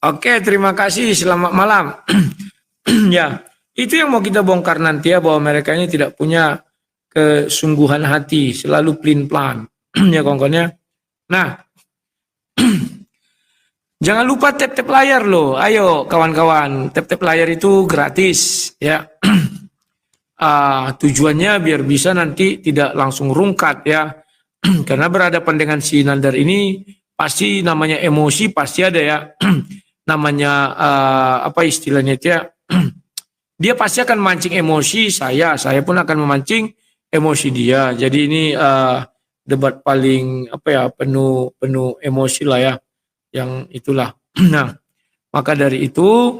Oke, terima kasih. Selamat malam. Ya, itu yang mau kita bongkar nanti ya, bahwa mereka ini tidak punya kesungguhan hati, selalu pelin-pelan. Ya kawan-kawannya. Nah, jangan lupa tap-tap layar loh. Ayo kawan-kawan, tap-tap layar itu gratis ya. Tujuannya biar bisa nanti tidak langsung rungkat ya. Karena berhadapan dengan si Nandar ini pasti namanya emosi pasti ada ya. Namanya apa istilahnya itu ya. Dia pasti akan memancing emosi saya pun akan memancing emosi dia. Jadi ini debat paling penuh emosi lah ya. Yang itulah. Nah, maka dari itu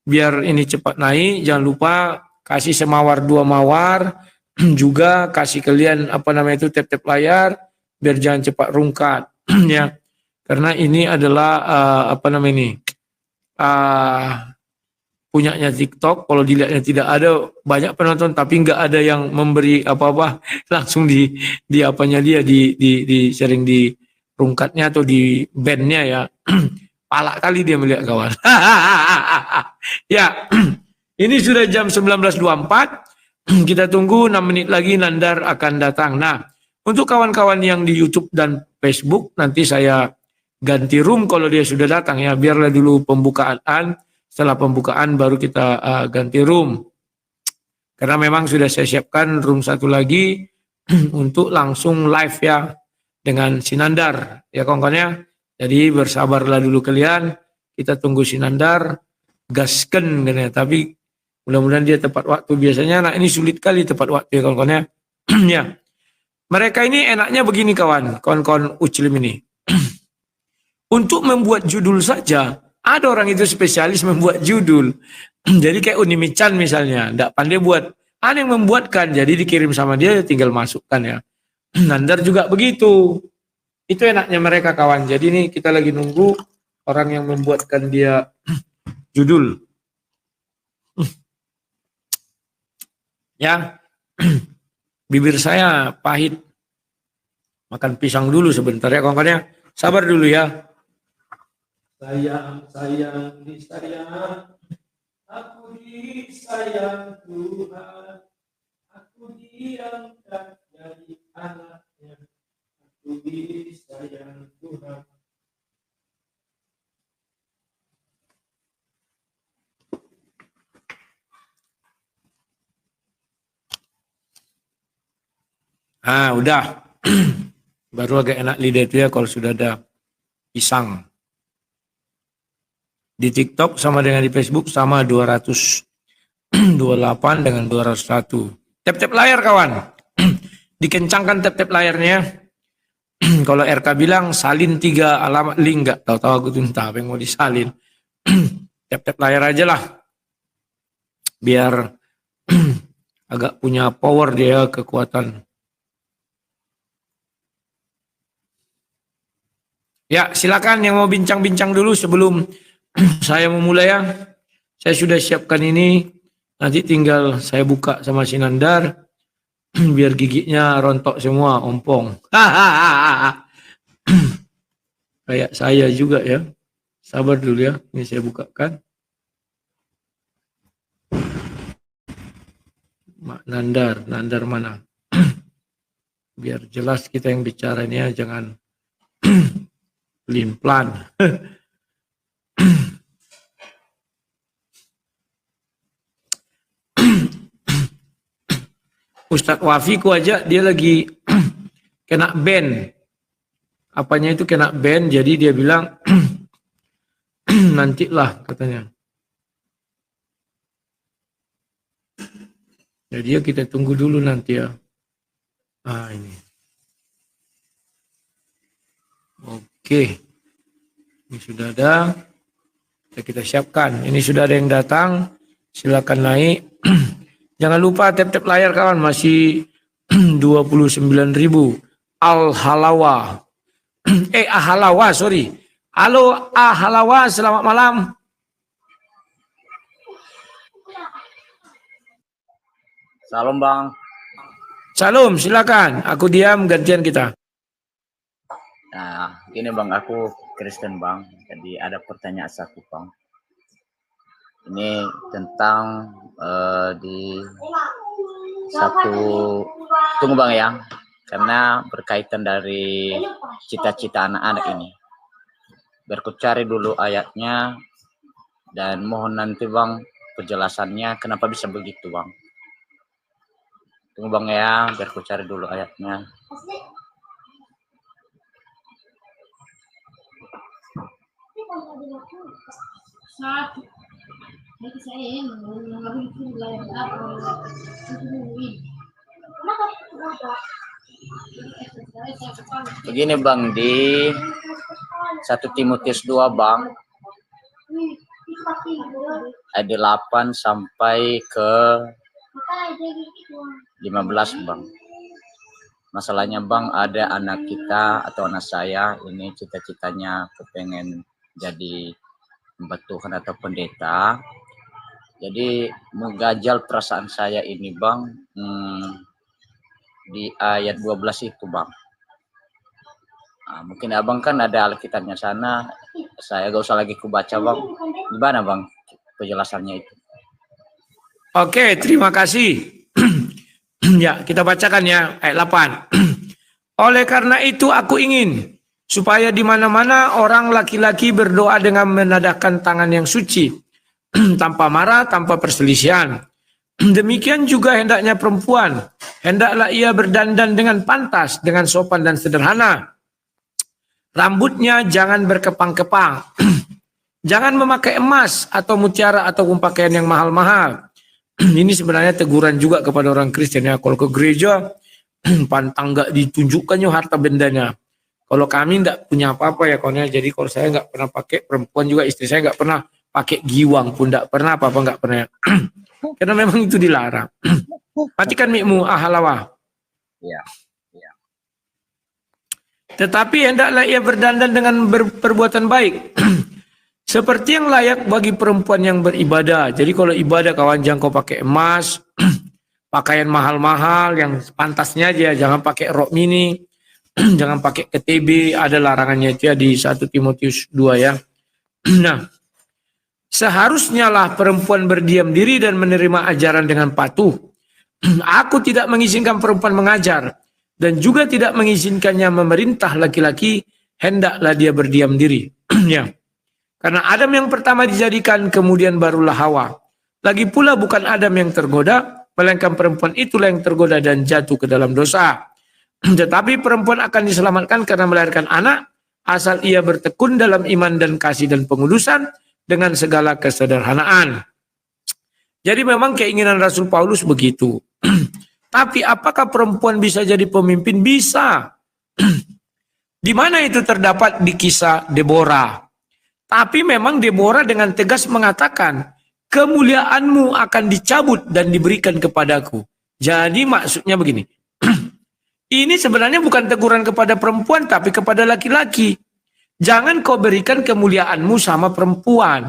biar ini cepat naik, jangan lupa kasih semawar 2 mawar, juga kasih kalian tap-tap layar biar jangan cepat rungkat ya. Karena ini adalah punyanya TikTok. Kalau dilihatnya tidak ada banyak penonton tapi nggak ada yang memberi apa-apa, langsung di apanya dia di sharing di rungkatnya atau di bandnya ya. Palak kali dia melihat kawan. Ya, ini sudah jam 19.24. Kita tunggu 6 menit lagi Nandar akan datang. Nah, untuk kawan-kawan yang di YouTube dan Facebook, nanti saya ganti room kalau dia sudah datang ya. Biarlah dulu pembukaan. Setelah pembukaan baru kita ganti room. Karena memang sudah saya siapkan room satu lagi untuk langsung live ya dengan Sinandar ya kawan-kawannya. Jadi bersabarlah dulu kalian, kita tunggu Sinandar, gasken kan ya. Tapi mudah-mudahan dia tepat waktu. Biasanya anak ini sulit kali tepat waktu ya kawan-kawannya. Ya. Mereka ini enaknya begini kawan-kawan Uclim ini. Untuk membuat judul saja, ada orang itu spesialis membuat judul. Jadi kayak Unimichan misalnya, enggak pandai buat. Ada yang membuatkan, jadi dikirim sama dia tinggal masukkan ya. Nandar juga begitu. Itu enaknya mereka kawan. Jadi ini kita lagi nunggu orang yang membuatkan dia judul. Ya, bibir saya pahit. Makan pisang dulu sebentar ya kawan-kawannya. Sabar dulu ya. Sayang, disayang. Aku disayang Tuhan. Aku diangkat jadi anaknya. Aku disayang Tuhan. Udah. Baru agak enak lidah itu ya kalau sudah ada pisang. Di TikTok sama dengan di Facebook sama 228 dengan 201. Tap-tap layar kawan. Dikencangkan tap-tap layarnya. Kalau RK bilang salin 3 alamat link, nggak tahu-tahu aku tuh entah apa yang mau disalin. Tap-tap layar aja lah. Biar agak punya power dia, kekuatan. Ya, silakan yang mau bincang-bincang dulu sebelum saya memulai ya. Saya sudah siapkan ini. Nanti tinggal saya buka sama Sinandar. Biar giginya rontok semua, ompong. Kayak saya juga ya. Sabar dulu ya. Ini saya bukakan. Mak Nandar, Nandar mana? Biar jelas kita yang bicara ini ya, jangan pelin-pelan. Ustadz Wafiku aja dia lagi kena ban. Apanya itu kena ban, jadi dia bilang nantilah katanya. Jadi ya kita tunggu dulu nanti ya. Ah ini. Oke. Ini sudah ada. Kita siapkan. Ini sudah ada yang datang. Silakan naik. Jangan lupa tap-tap layar kawan, masih 29.000. Al-Halawa. Ahalawa, sorry. Halo Ahalawa, selamat malam. Salam Bang. Salam, silakan. Aku diam, gantian kita. Nah, gini Bang, aku Kristen Bang. Jadi ada pertanyaan satu Bang. Ini tentang di satu, tunggu Bang ya, karena berkaitan dari cita-cita anak-anak ini. Biar ku cari dulu ayatnya dan mohon nanti Bang penjelasannya kenapa bisa begitu Bang. Tunggu Bang ya, biar ku cari dulu ayatnya. Begini Bang, di 1 Timotius 2 Bang, ayat 8 sampai ke 15 Bang. Masalahnya Bang, ada anak kita atau anak saya ini cita-citanya kepengen jadi hamba Tuhan atau pendeta. Jadi menggajal perasaan saya ini Bang, di ayat 12 itu Bang. Nah, mungkin Abang kan ada Alkitabnya sana, saya gak usah lagi kubaca Bang. Gimana Bang penjelasannya itu? Oke, terima kasih. Ya, kita bacakan ya ayat 8. Oleh karena itu aku ingin supaya di mana-mana orang laki-laki berdoa dengan menadahkan tangan yang suci, tanpa marah, tanpa perselisihan. Demikian juga hendaknya perempuan, hendaklah ia berdandan dengan pantas, dengan sopan dan sederhana. Rambutnya jangan berkepang-kepang. Jangan memakai emas atau mutiara ataupun pakaian yang mahal-mahal. Ini sebenarnya teguran juga kepada orang Kristen ya. Kalau ke gereja, pantang nggak ditunjukkannya harta bendanya. Kalau kami nggak punya apa-apa ya konya. Jadi kalau saya nggak pernah pakai, perempuan juga istri saya nggak pernah pakai giwang pun nggak pernah, apa-apa nggak pernah. Karena memang itu dilarang. Matikan mikmu Ahalawa. Ya. Tetapi hendaklah ia berdandan dengan perbuatan baik. Seperti yang layak bagi perempuan yang beribadah. Jadi kalau ibadah kawan jangan kau pakai emas, pakaian mahal-mahal yang pantasnya aja. Jangan pakai rok mini, jangan pakai KTB. Ada larangannya itu ya di 1 Timotius 2 ya. Nah, seharusnya lah perempuan berdiam diri dan menerima ajaran dengan patuh. Aku tidak mengizinkan perempuan mengajar dan juga tidak mengizinkannya memerintah laki-laki, hendaklah dia berdiam diri. Ya. Karena Adam yang pertama dijadikan, kemudian barulah Hawa. Lagi pula bukan Adam yang tergoda, melainkan perempuan itulah yang tergoda dan jatuh ke dalam dosa. Tetapi perempuan akan diselamatkan karena melahirkan anak, asal ia bertekun dalam iman dan kasih dan pengudusan dengan segala kesederhanaan. Jadi memang keinginan Rasul Paulus begitu. Tapi apakah perempuan bisa jadi pemimpin? Bisa. Di mana itu terdapat di kisah Deborah. Tapi memang Deborah dengan tegas mengatakan, kemuliaanmu akan dicabut dan diberikan kepadaku. Jadi maksudnya begini. Ini sebenarnya bukan teguran kepada perempuan, tapi kepada laki-laki. Jangan kau berikan kemuliaanmu sama perempuan.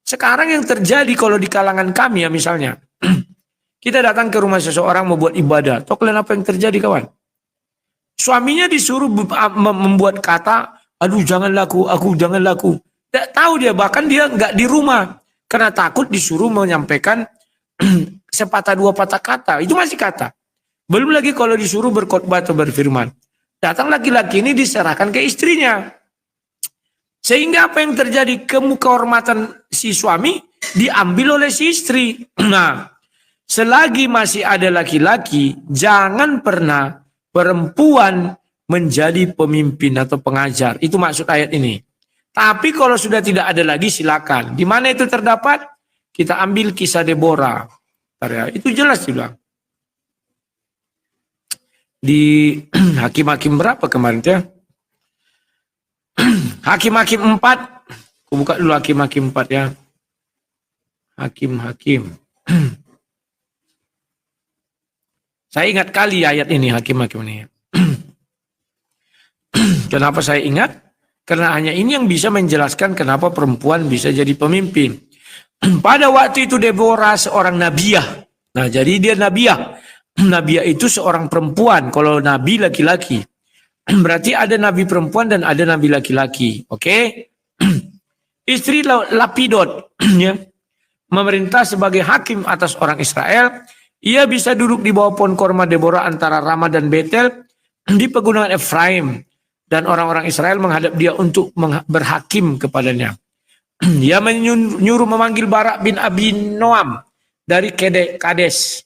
Sekarang yang terjadi kalau di kalangan kami ya misalnya, kita datang ke rumah seseorang mau buat ibadah. Tahu kalian apa yang terjadi kawan? Suaminya disuruh membuat kata, aduh jangan laku, aku jangan laku. Tidak tahu dia, bahkan dia nggak di rumah. Karena takut disuruh menyampaikan sepatah dua patah kata. Itu masih kata. Belum lagi kalau disuruh berkhotbah atau berfirman. Datang laki-laki ini diserahkan ke istrinya. Sehingga apa yang terjadi? Kehormatan si suami diambil oleh si istri. Nah, selagi masih ada laki-laki, jangan pernah perempuan menjadi pemimpin atau pengajar. Itu maksud ayat ini. Tapi kalau sudah tidak ada lagi silakan. Di mana itu terdapat? Kita ambil kisah Deborah. Itu jelas juga. Di Hakim-Hakim berapa kemarin ya? Hakim-Hakim 4. Aku buka dulu Hakim-Hakim 4 ya. Hakim-Hakim. Saya ingat kali ayat ini, Hakim-Hakim ini. Kenapa saya ingat? Karena hanya ini yang bisa menjelaskan kenapa perempuan bisa jadi pemimpin. Pada waktu itu Deborah seorang nabiah. Nah, jadi dia nabiah. Nabiah itu seorang perempuan. Kalau nabi laki-laki. Berarti ada nabi perempuan dan ada nabi laki-laki. Oke? Istri Lapidot ya, memerintah sebagai hakim atas orang Israel. Ia bisa duduk di bawah pohon korma Deborah antara Ramah dan Betel di pegunungan Efraim. Dan orang-orang Israel menghadap dia untuk berhakim kepadanya. Dia menyuruh memanggil Barak bin Abi Noam dari Kades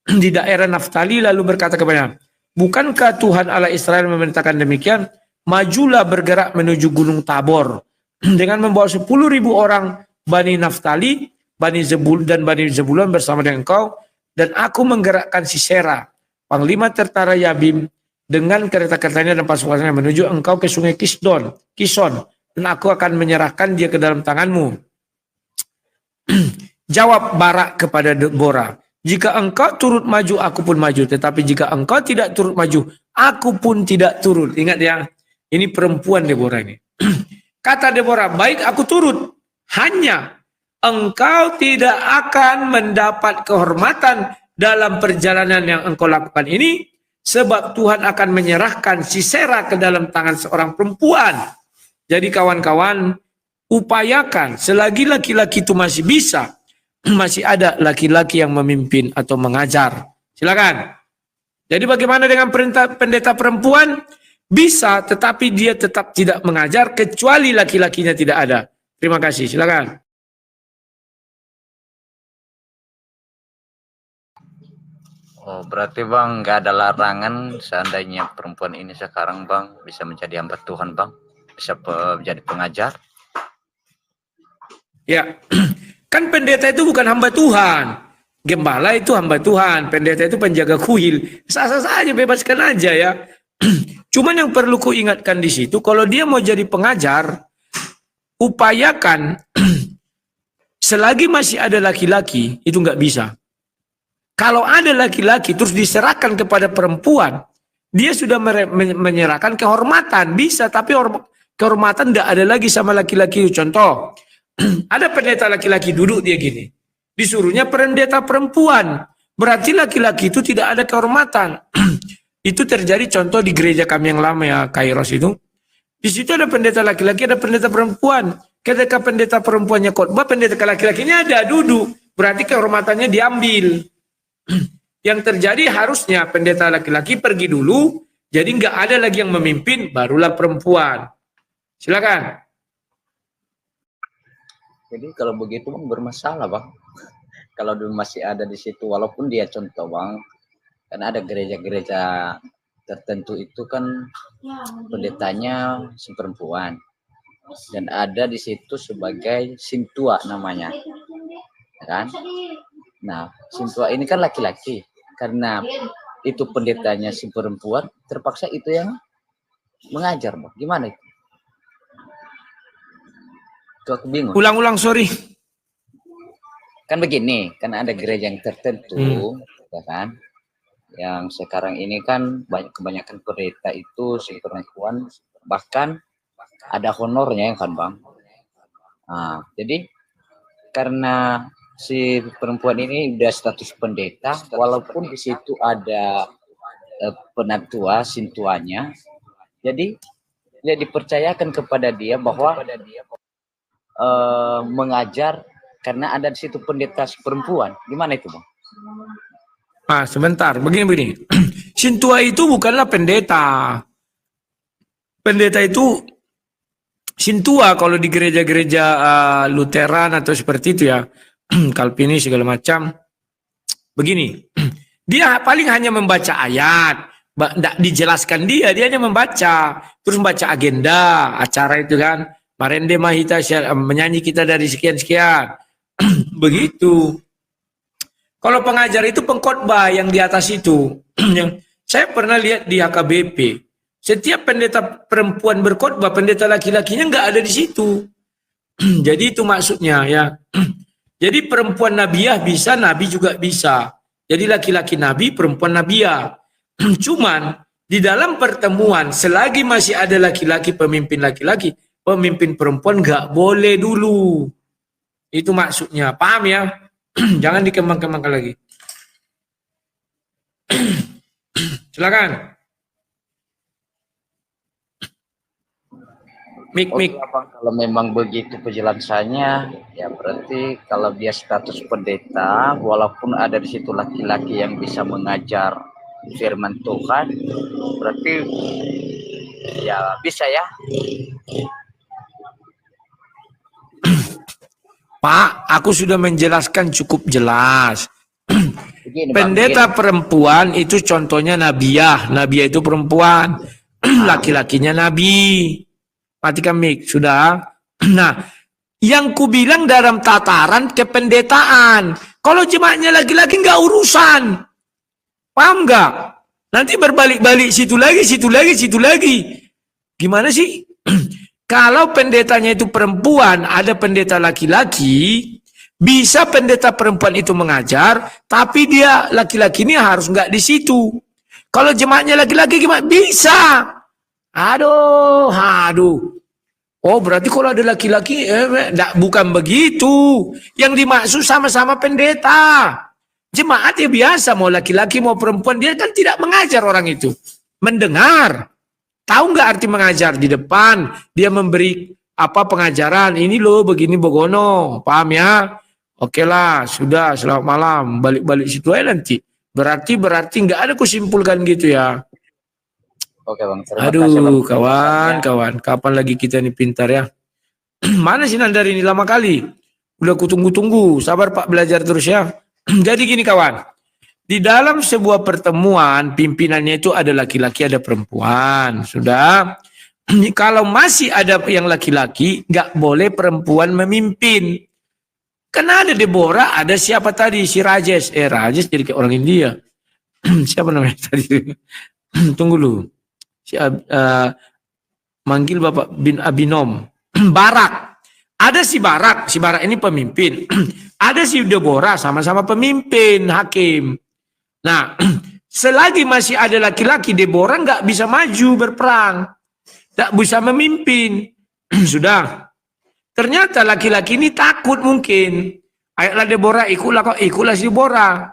di daerah Naftali, lalu berkata kepadanya, bukankah Tuhan Allah Israel memerintahkan demikian? Majulah bergerak menuju Gunung Tabor dengan membawa 10.000 orang Bani Naftali, Bani Zebul dan Bani Zebulun bersama dengan engkau, dan aku menggerakkan Sisera, panglima tentara Yabim, dengan kereta-keretanya dan pasukannya menuju engkau ke sungai Kison, dan aku akan menyerahkan dia ke dalam tanganmu. Jawab Barak kepada Deborah, jika engkau turut maju, aku pun maju. Tetapi jika engkau tidak turut maju, aku pun tidak turut. Ingat ya, ini perempuan Deborah ini. Kata Deborah, baik aku turut. Hanya engkau tidak akan mendapat kehormatan dalam perjalanan yang engkau lakukan ini. Sebab Tuhan akan menyerahkan Sisera ke dalam tangan seorang perempuan. Jadi kawan-kawan, upayakan selagi laki-laki itu masih bisa, masih ada laki-laki yang memimpin atau mengajar. Silakan. Jadi bagaimana dengan pendeta perempuan? Bisa, tetapi dia tetap tidak mengajar kecuali laki-lakinya tidak ada. Terima kasih. Silakan. Oh, berarti Bang nggak ada larangan seandainya perempuan ini sekarang Bang bisa menjadi hamba Tuhan Bang, bisa menjadi pengajar. Ya, kan pendeta itu bukan hamba Tuhan. Gembala itu hamba Tuhan, pendeta itu penjaga kuil. Sah-sah saja, bebaskan aja ya. Cuman yang perlu ku ingatkan di situ, kalau dia mau jadi pengajar, upayakan selagi masih ada laki-laki, itu nggak bisa. Kalau ada laki-laki terus diserahkan kepada perempuan, dia sudah menyerahkan kehormatan. Bisa, tapi kehormatan tidak ada lagi sama laki-laki. Contoh, ada pendeta laki-laki duduk dia gini. Disuruhnya pendeta perempuan. Berarti laki-laki itu tidak ada kehormatan. Itu terjadi contoh di gereja kami yang lama ya, Kairos itu. Di situ ada pendeta laki-laki, ada pendeta perempuan. Ketika pendeta perempuannya khotbah, pendeta laki-lakinya ada duduk. Berarti kehormatannya diambil. Yang terjadi harusnya pendeta laki-laki pergi dulu, jadi nggak ada lagi yang memimpin, barulah perempuan. Silakan. Jadi kalau begitu Bang bermasalah Bang. Kalau masih ada di situ, walaupun dia contoh Bang, kan ada gereja-gereja tertentu itu kan pendetanya si perempuan, dan ada di situ sebagai sintua namanya, kan? Nah, sintua ini kan laki-laki, karena itu pendetanya si perempuan, terpaksa itu yang mengajar, Bang. Gimana itu? Itu aku bingung. Ulang-ulang, sorry. Kan begini, kan ada gereja yang tertentu, ya kan? Yang sekarang ini kan kebanyakan pendeta itu si perempuan bahkan ada honornya kan Bang. Nah, jadi karena si perempuan ini udah status pendeta, walaupun di situ ada penatua, sintuanya, jadi dia dipercayakan kepada dia bahwa mengajar karena ada di situ pendeta perempuan. Gimana itu Bang? Sebentar, begini. Sintua itu bukanlah pendeta. Pendeta itu Sintua kalau di gereja-gereja Lutheran atau seperti itu ya, Calvinis segala macam. Begini, dia paling hanya membaca ayat, tidak dijelaskan dia hanya membaca, terus membaca agenda acara itu kan. Marende Mahita menyanyi kita dari sekian-sekian. Begitu. Kalau pengajar itu pengkhotbah yang di atas itu. Yang saya pernah lihat di HKBP. Setiap pendeta perempuan berkhotbah, pendeta laki-lakinya nggak ada di situ. Jadi itu maksudnya ya. Jadi perempuan nabiah bisa, nabi juga bisa. Jadi laki-laki nabi, perempuan nabiah. Cuman di dalam pertemuan selagi masih ada laki-laki, pemimpin perempuan nggak boleh dulu. Itu maksudnya, paham ya? Jangan dikembang-kembangkan lagi. Silakan. Mik. Kalau memang begitu penjelasannya, ya berarti kalau dia status pendeta, walaupun ada di situ laki-laki yang bisa mengajar firman Tuhan, berarti ya bisa ya. Pak, aku sudah menjelaskan cukup jelas. Begini, Pendeta perempuan itu contohnya nabiah. Nabiah itu perempuan. Laki-lakinya nabi. Matikan mik, sudah. Nah, yang ku bilang dalam tataran kependetaan. Kalau jemaatnya laki-laki nggak urusan. Paham nggak? Nanti berbalik-balik situ lagi. Gimana sih? Kalau pendetanya itu perempuan, ada pendeta laki-laki, bisa pendeta perempuan itu mengajar, tapi dia laki-laki ini harus nggak di situ. Kalau jemaatnya laki-laki gimana? Bisa. Aduh. Oh, berarti kalau ada laki-laki, bukan begitu. Yang dimaksud sama-sama pendeta. Jemaat ya biasa, mau laki-laki mau perempuan, dia kan tidak mengajar orang itu. Mendengar. Tahu nggak arti mengajar? Di depan dia memberi pengajaran. Ini loh begini begono, paham ya? Oke lah, sudah, selamat malam. Balik-balik situ aja nanti. Berarti nggak ada kusimpulkan gitu ya. Oke Bang, terima kasih Aduh, kawan. Kapan lagi kita ini pintar ya? Mana sih Nandar ini lama kali? Udah kutunggu-tunggu. Sabar Pak, belajar terus ya. Jadi gini kawan. Di dalam sebuah pertemuan, pimpinannya itu ada laki-laki, ada perempuan. Sudah. Kalau masih ada yang laki-laki, nggak boleh perempuan memimpin. Karena ada Deborah, ada siapa tadi? Si Rajes. Rajes jadi kayak orang India. Siapa namanya tadi? Tunggu dulu. Manggil Bapak bin Abinom. Barak. Ada si Barak. Si Barak ini pemimpin. Ada si Deborah, sama-sama pemimpin, hakim. Nah, selagi masih ada laki-laki, Deborah nggak bisa maju berperang. Nggak bisa memimpin. Sudah. Ternyata laki-laki ini takut mungkin. Ayolah Deborah, ikutlah si Deborah.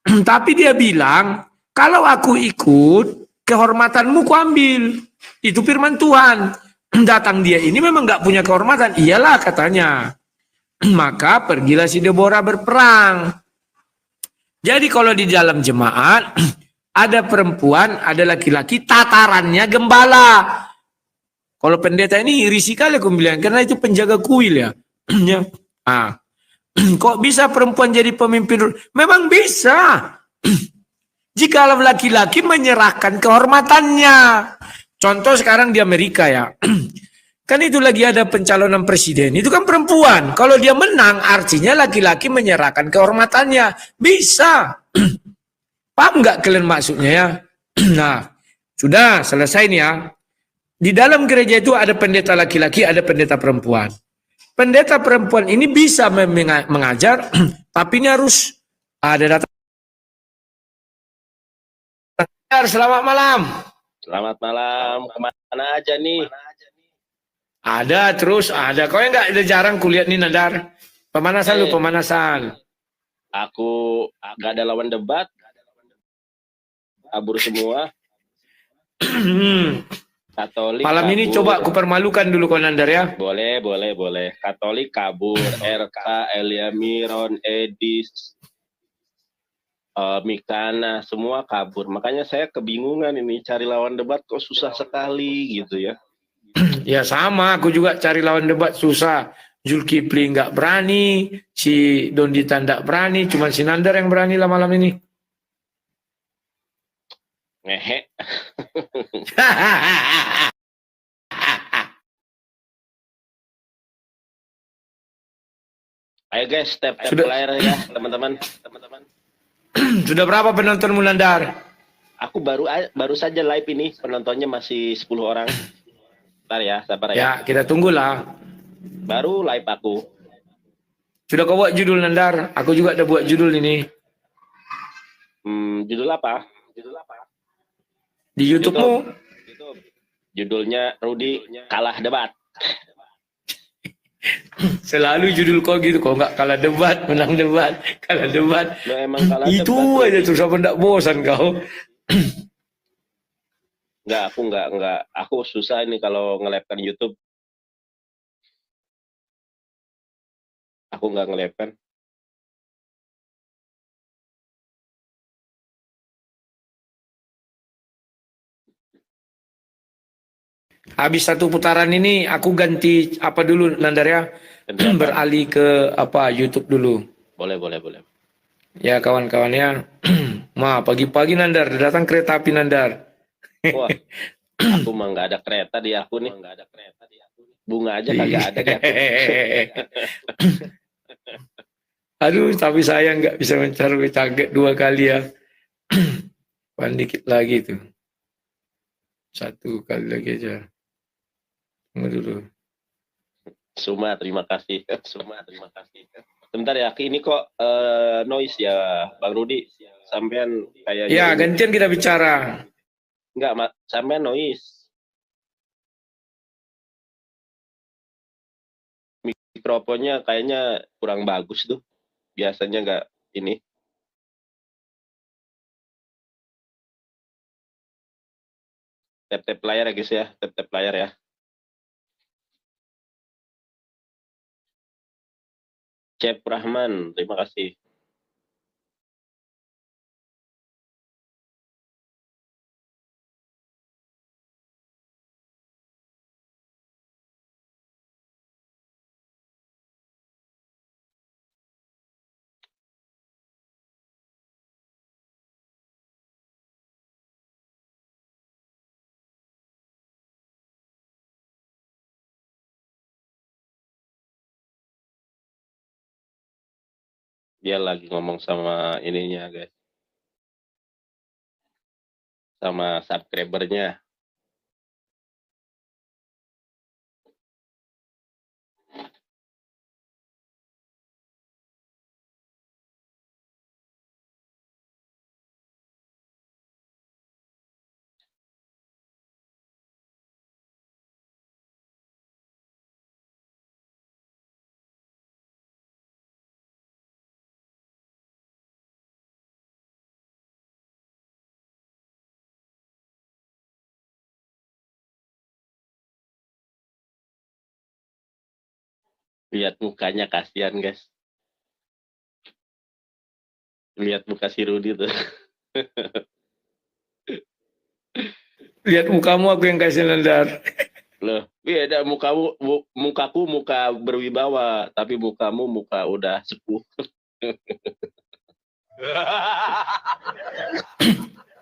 Tapi dia bilang, kalau aku ikut, kehormatanmu kuambil. Itu firman Tuhan. Datang dia ini memang nggak punya kehormatan. Iyalah katanya. Maka pergilah si Deborah berperang. Jadi kalau di dalam jemaat ada perempuan, ada laki-laki, tatarannya gembala. Kalau pendeta ini iri sekali aku bilang, karena itu penjaga kuil ya. Kok bisa perempuan jadi pemimpin? Memang bisa. Jika laki-laki menyerahkan kehormatannya. Contoh sekarang di Amerika ya. Kan itu lagi ada pencalonan presiden. Itu kan perempuan. Kalau dia menang, artinya laki-laki menyerahkan kehormatannya. Bisa. Paham nggak kalian maksudnya ya? Nah, sudah selesai nih ya. Di dalam gereja itu ada pendeta laki-laki, ada pendeta perempuan. Pendeta perempuan ini bisa mengajar, tapi ini harus ada data. Selamat malam. Selamat malam, Mas. Mana aja nih? Ada terus ada. Kau yang nggak ada jarang kulihat nih Nandar. Pemanasan lu pemanasan. Aku nggak ada lawan debat, kabur semua. Katolik Malam ini kabur. coba aku permalukan dulu kau Nandar ya. Boleh. Katolik kabur, RK, Elia Miron, Edis, Mikana, semua kabur. Makanya saya kebingungan ini cari lawan debat kok susah sekali gitu ya. Ya sama, aku juga cari lawan debat susah. Zulkifli nggak berani, si Dondita nggak berani, cuma si Nandar yang berani lah malam ini. Ngehe. Ayo guys, tap layar ya teman-teman. Sudah berapa penontonmu Nandar? Aku baru saja live ini, penontonnya masih 10 orang. Bentar ya, sabar ya. Ya, kita tunggulah. Baru live aku. Sudah kau buat judul Nandar? Aku juga udah buat judul ini. Judul apa? Di YouTube-mu? Judulnya Rudi kalah debat. Selalu judul kau gitu, kau nggak kalah debat, menang debat, kalah debat. Lo emang kalah Itu debat, aja terus apa ndak bosan kau? Enggak. Aku susah ini kalau nge-live-kan YouTube. Aku nggak nge-live-kan. Habis satu putaran ini aku ganti apa dulu Nandar ya? Beralih ke apa YouTube dulu. Boleh. Ya kawan-kawannya. Ma pagi-pagi Nandar datang kereta api Nandar. Wah, aku mah nggak ada kereta di aku nih. Bunga aja kagak ada di aku. Aduh, tapi saya nggak bisa mencari target 2 kali ya. Dikit lagi tuh. 1 kali lagi aja. Tunggu dulu. Suma, terima kasih. Sebentar ya, ini kok noise ya, Bang Rudi. Sampean kayak Ya, gantian kita bicara. Enggak, sampean noise. Mikrofonnya kayaknya kurang bagus tuh. Biasanya enggak ini. Tap layar ya guys ya, tap layar ya. Cep Rahman, terima kasih. Dia lagi ngomong sama ininya guys. Sama subscribernya. Lihat mukanya kasihan guys. Lihat muka si Rudi tuh. Lihat mukamu aku yang kasih Nandar. Loh, beda mukaku muka berwibawa, tapi mukamu muka udah sepuh.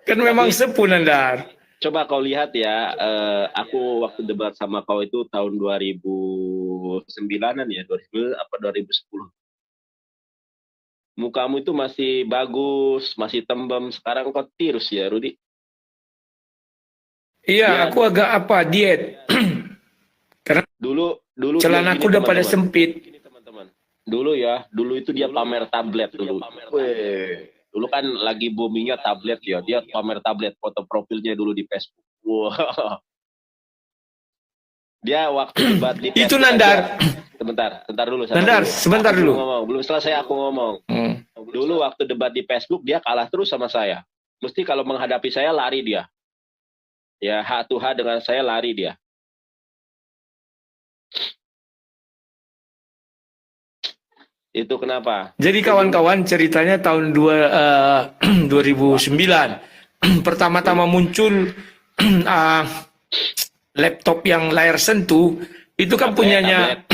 Kan memang sepuh Nandar. Coba kau lihat ya, aku waktu debat sama kau itu tahun 2009-an ya, 2000 apa 2010. Mukamu itu masih bagus, masih tembem. Sekarang kau tirus ya, Rudi. Iya, aku agak apa diet. Karena dulu celanaku udah pada sempit. Dulu itu dia pamer tablet dulu. Dulu kan lagi boomingnya tablet ya, dia pamer tablet, foto profilnya dulu di Facebook. Wah, Dia waktu debat di Itu Facebook Nandar. aja. Sebentar dulu. Nandar, sebentar Aku dulu. belum ngomong, belum selesai aku ngomong. Dulu waktu debat di Facebook dia kalah terus sama saya. Mesti kalau menghadapi saya lari dia. Ya, H to H dengan saya lari dia. Itu kenapa? Jadi kawan-kawan ceritanya tahun 2009 pertama-tama muncul laptop yang layar sentuh itu kan punyanya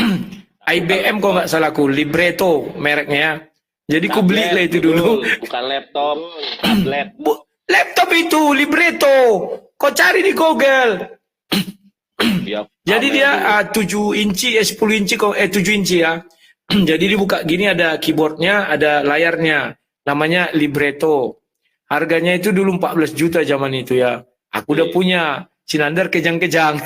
IBM kok nggak salah ku, Libretto mereknya. Jadi ku beli lah itu dulu. Bukan laptop, tablet. Laptop itu Libretto. Kau cari di Google. Ya, Jadi dia 7 inci, 10 inci, 7 inci ya. Jadi dibuka gini ada keyboardnya, ada layarnya. Namanya Libretto. Harganya itu dulu 14 juta zaman itu ya. Aku udah punya. Sinandar kejang-kejang.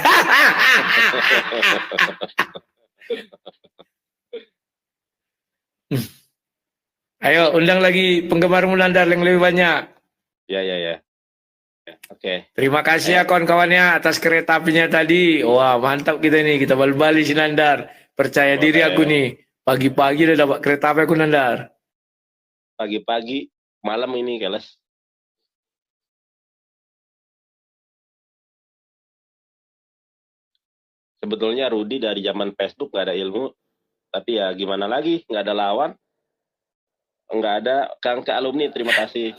Ayo undang lagi penggemar Nandar yang lebih banyak. Ya. Oke. Terima kasih ya kawan-kawannya atas kereta apinya tadi. Wah mantap kita nih, kita balik-balik Sinandar. Percaya diri aku nih. Pagi-pagi udah dapat kereta api aku Nandar. Pagi-pagi, malam ini keles. Sebetulnya Rudi dari zaman Facebook nggak ada ilmu, tapi ya gimana lagi, nggak ada lawan, nggak ada. Kang ke alumni, terima kasih.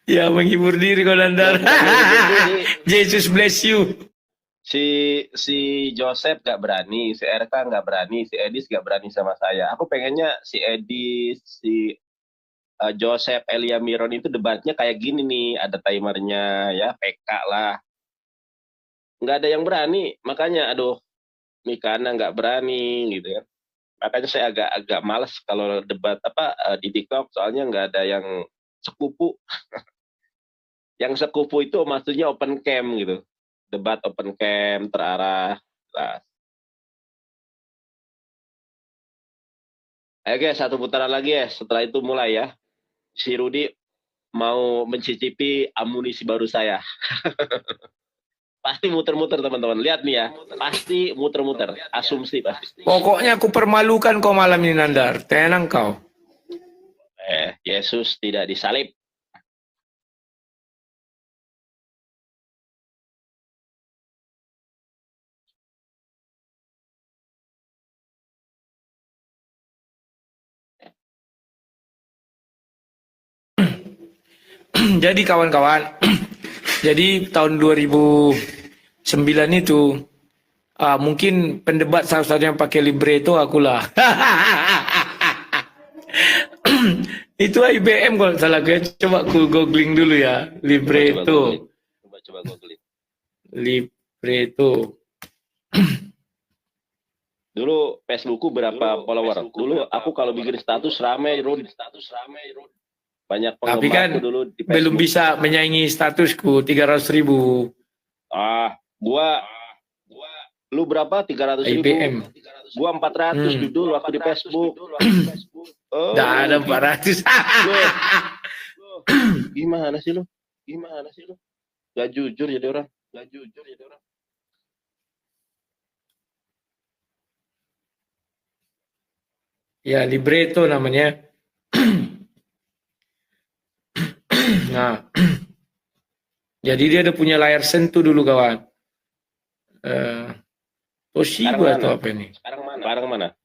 Ya menghibur diri kau Nandar. Jesus bless you. Si Joseph nggak berani, si RK nggak berani, si Edis nggak berani sama saya. Aku pengennya si Edis, si Joseph, Elia Miron itu debatnya kayak gini nih, ada timernya ya, PK lah. Nggak ada yang berani, makanya aduh, Mikana nggak berani gitu ya. Makanya saya agak malas kalau debat di TikTok, soalnya nggak ada yang sekupu. Yang sekupu itu maksudnya open cam gitu, debat open cam terarah. Jelas. Ayo guys, satu putaran lagi ya, setelah itu mulai ya. Si Rudi mau mencicipi amunisi baru saya. Pasti muter-muter teman-teman. Lihat nih ya, pasti muter-muter. Asumsi pasti. Pokoknya aku permalukan kau malam ini Nandar. Tenang kau. Yesus tidak disalib. Jadi kawan-kawan, jadi tahun 2009 itu mungkin pendebat salah-satunya pakai Libretto akulah. Itu IBM kalau salah gue. Coba aku googling dulu ya, Libretto. Coba googling. Libretto. Dulu Facebookku berapa follower? Dulu aku kalau bikin status rame, Rud. Banyak penggemar Tapi kan dulu di Facebook. belum bisa menyaingi statusku 300.000. Lu berapa? 300.000. IBM. Gua 400 dulu waktu di Facebook. Nggak ada 400. Gimana sih lu? Gak jujur jadi orang. Ya Libretto namanya. Nah, jadi dia ada punya layar sentuh dulu kawan. Toshiba atau apa ini? Sekarang mana?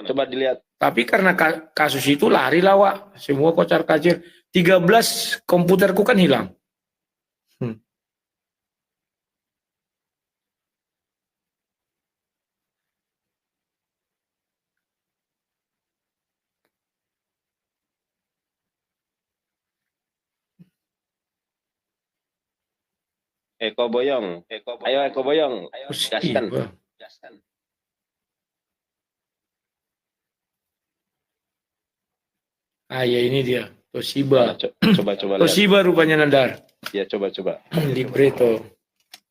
Coba dilihat. Tapi karena kasus itu lari lah Wak. Semua kocar kacir. 13 komputerku kan hilang. Eko Boyong. Ayo Eko Boyong. Gaskan. Ya ini dia. Toshiba. Coba lihat. Toshiba rupanya Nandar. Ya coba. Libretto.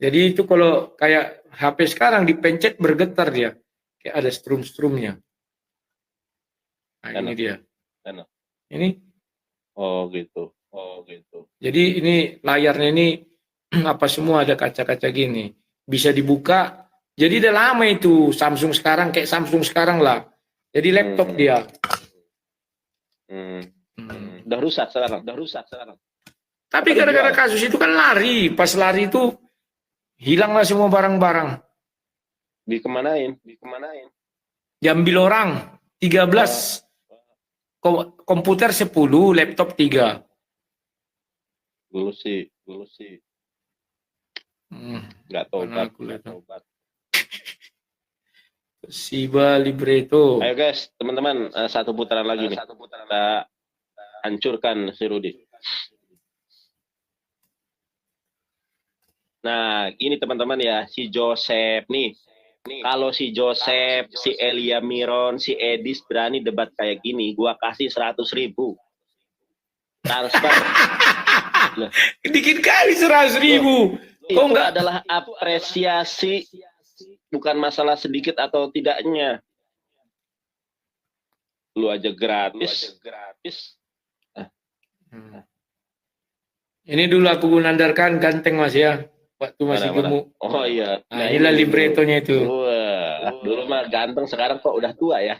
Jadi itu kalau kayak HP sekarang dipencet bergetar dia. Kayak ada strum-strumnya. Nah ini dia. Ini. Oh gitu. Jadi ini layarnya ini apa semua ada kaca-kaca gini. Bisa dibuka, Jadi udah lama itu Samsung sekarang kayak Samsung sekarang lah. Jadi laptop dia. Udah rusak sekarang. Tapi Apa gara-gara dijual? kasus itu kan lari. Pas lari itu hilanglah semua barang-barang. Dikemanain? Diambil orang 13. Komputer 10, laptop 3. Dulu sih. Nggak Mana tobat. aku lihat. Shiba Libretto. Ayo guys, teman-teman, satu putaran lagi nih. Kita hancurkan si Rudi. Nah, ini teman-teman ya, si Joseph nih. Kalau si Joseph, si Elia Miron, si Edis berani debat kayak gini, gua kasih 100.000 transfer. Dikit kali 100.000. Itu Kok enggak? adalah apresiasi, bukan masalah sedikit atau tidaknya. Lu aja gratis. Ini dulu aku nandarkan ganteng Mas ya. Waktu masih Mana? gemuk. Oh iya. Nah, inilah ini librettonya itu. Wah, dulu mah ganteng, sekarang kok udah tua ya.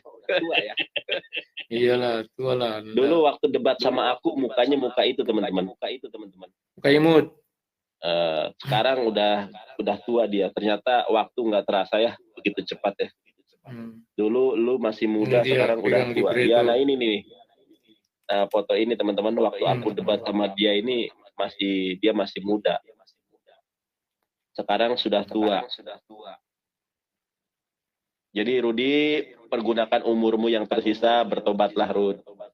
Iyalah, tua lah. Dulu waktu debat sama aku mukanya muka itu teman-teman. Muka imut. Sekarang udah tua dia. Ternyata waktu nggak terasa ya, begitu cepat ya. Dulu lu masih muda, Ini dia, sekarang udah pegang tua. libretto. Ya, nah ini nih. Nah, foto ini teman-teman waktu aku debat sama dia ini dia masih muda. Sekarang sudah tua. Jadi Rudi, pergunakan umurmu yang tersisa, bertobatlah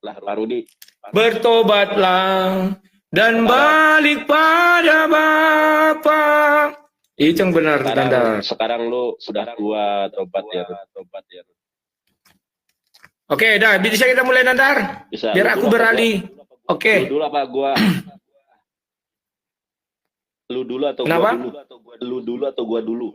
Pak Rudi. Bertobatlah dan balik pada Bapa. Itu yang benar, Nandar. Sekarang lu sudah tua, tobat ya. Oke, dah. Bisa kita mulai, Nandar? Bisa. Biar aku beralih. Oke. Lu dulu apa gua? Lu dulu atau Kenapa? gua dulu? Lu dulu atau gua dulu?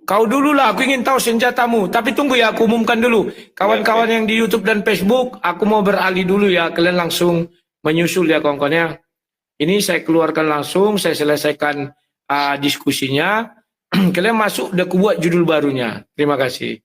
Kau dulu lah, aku ingin tahu senjatamu. Tapi tunggu ya, aku umumkan dulu. Kawan-kawan yang di YouTube dan Facebook, aku mau beralih dulu ya. Kalian langsung menyusul ya kawan-kawannya. Ini saya keluarkan langsung, saya selesaikan diskusinya. Kalian masuk, udah aku buat judul barunya. Terima kasih.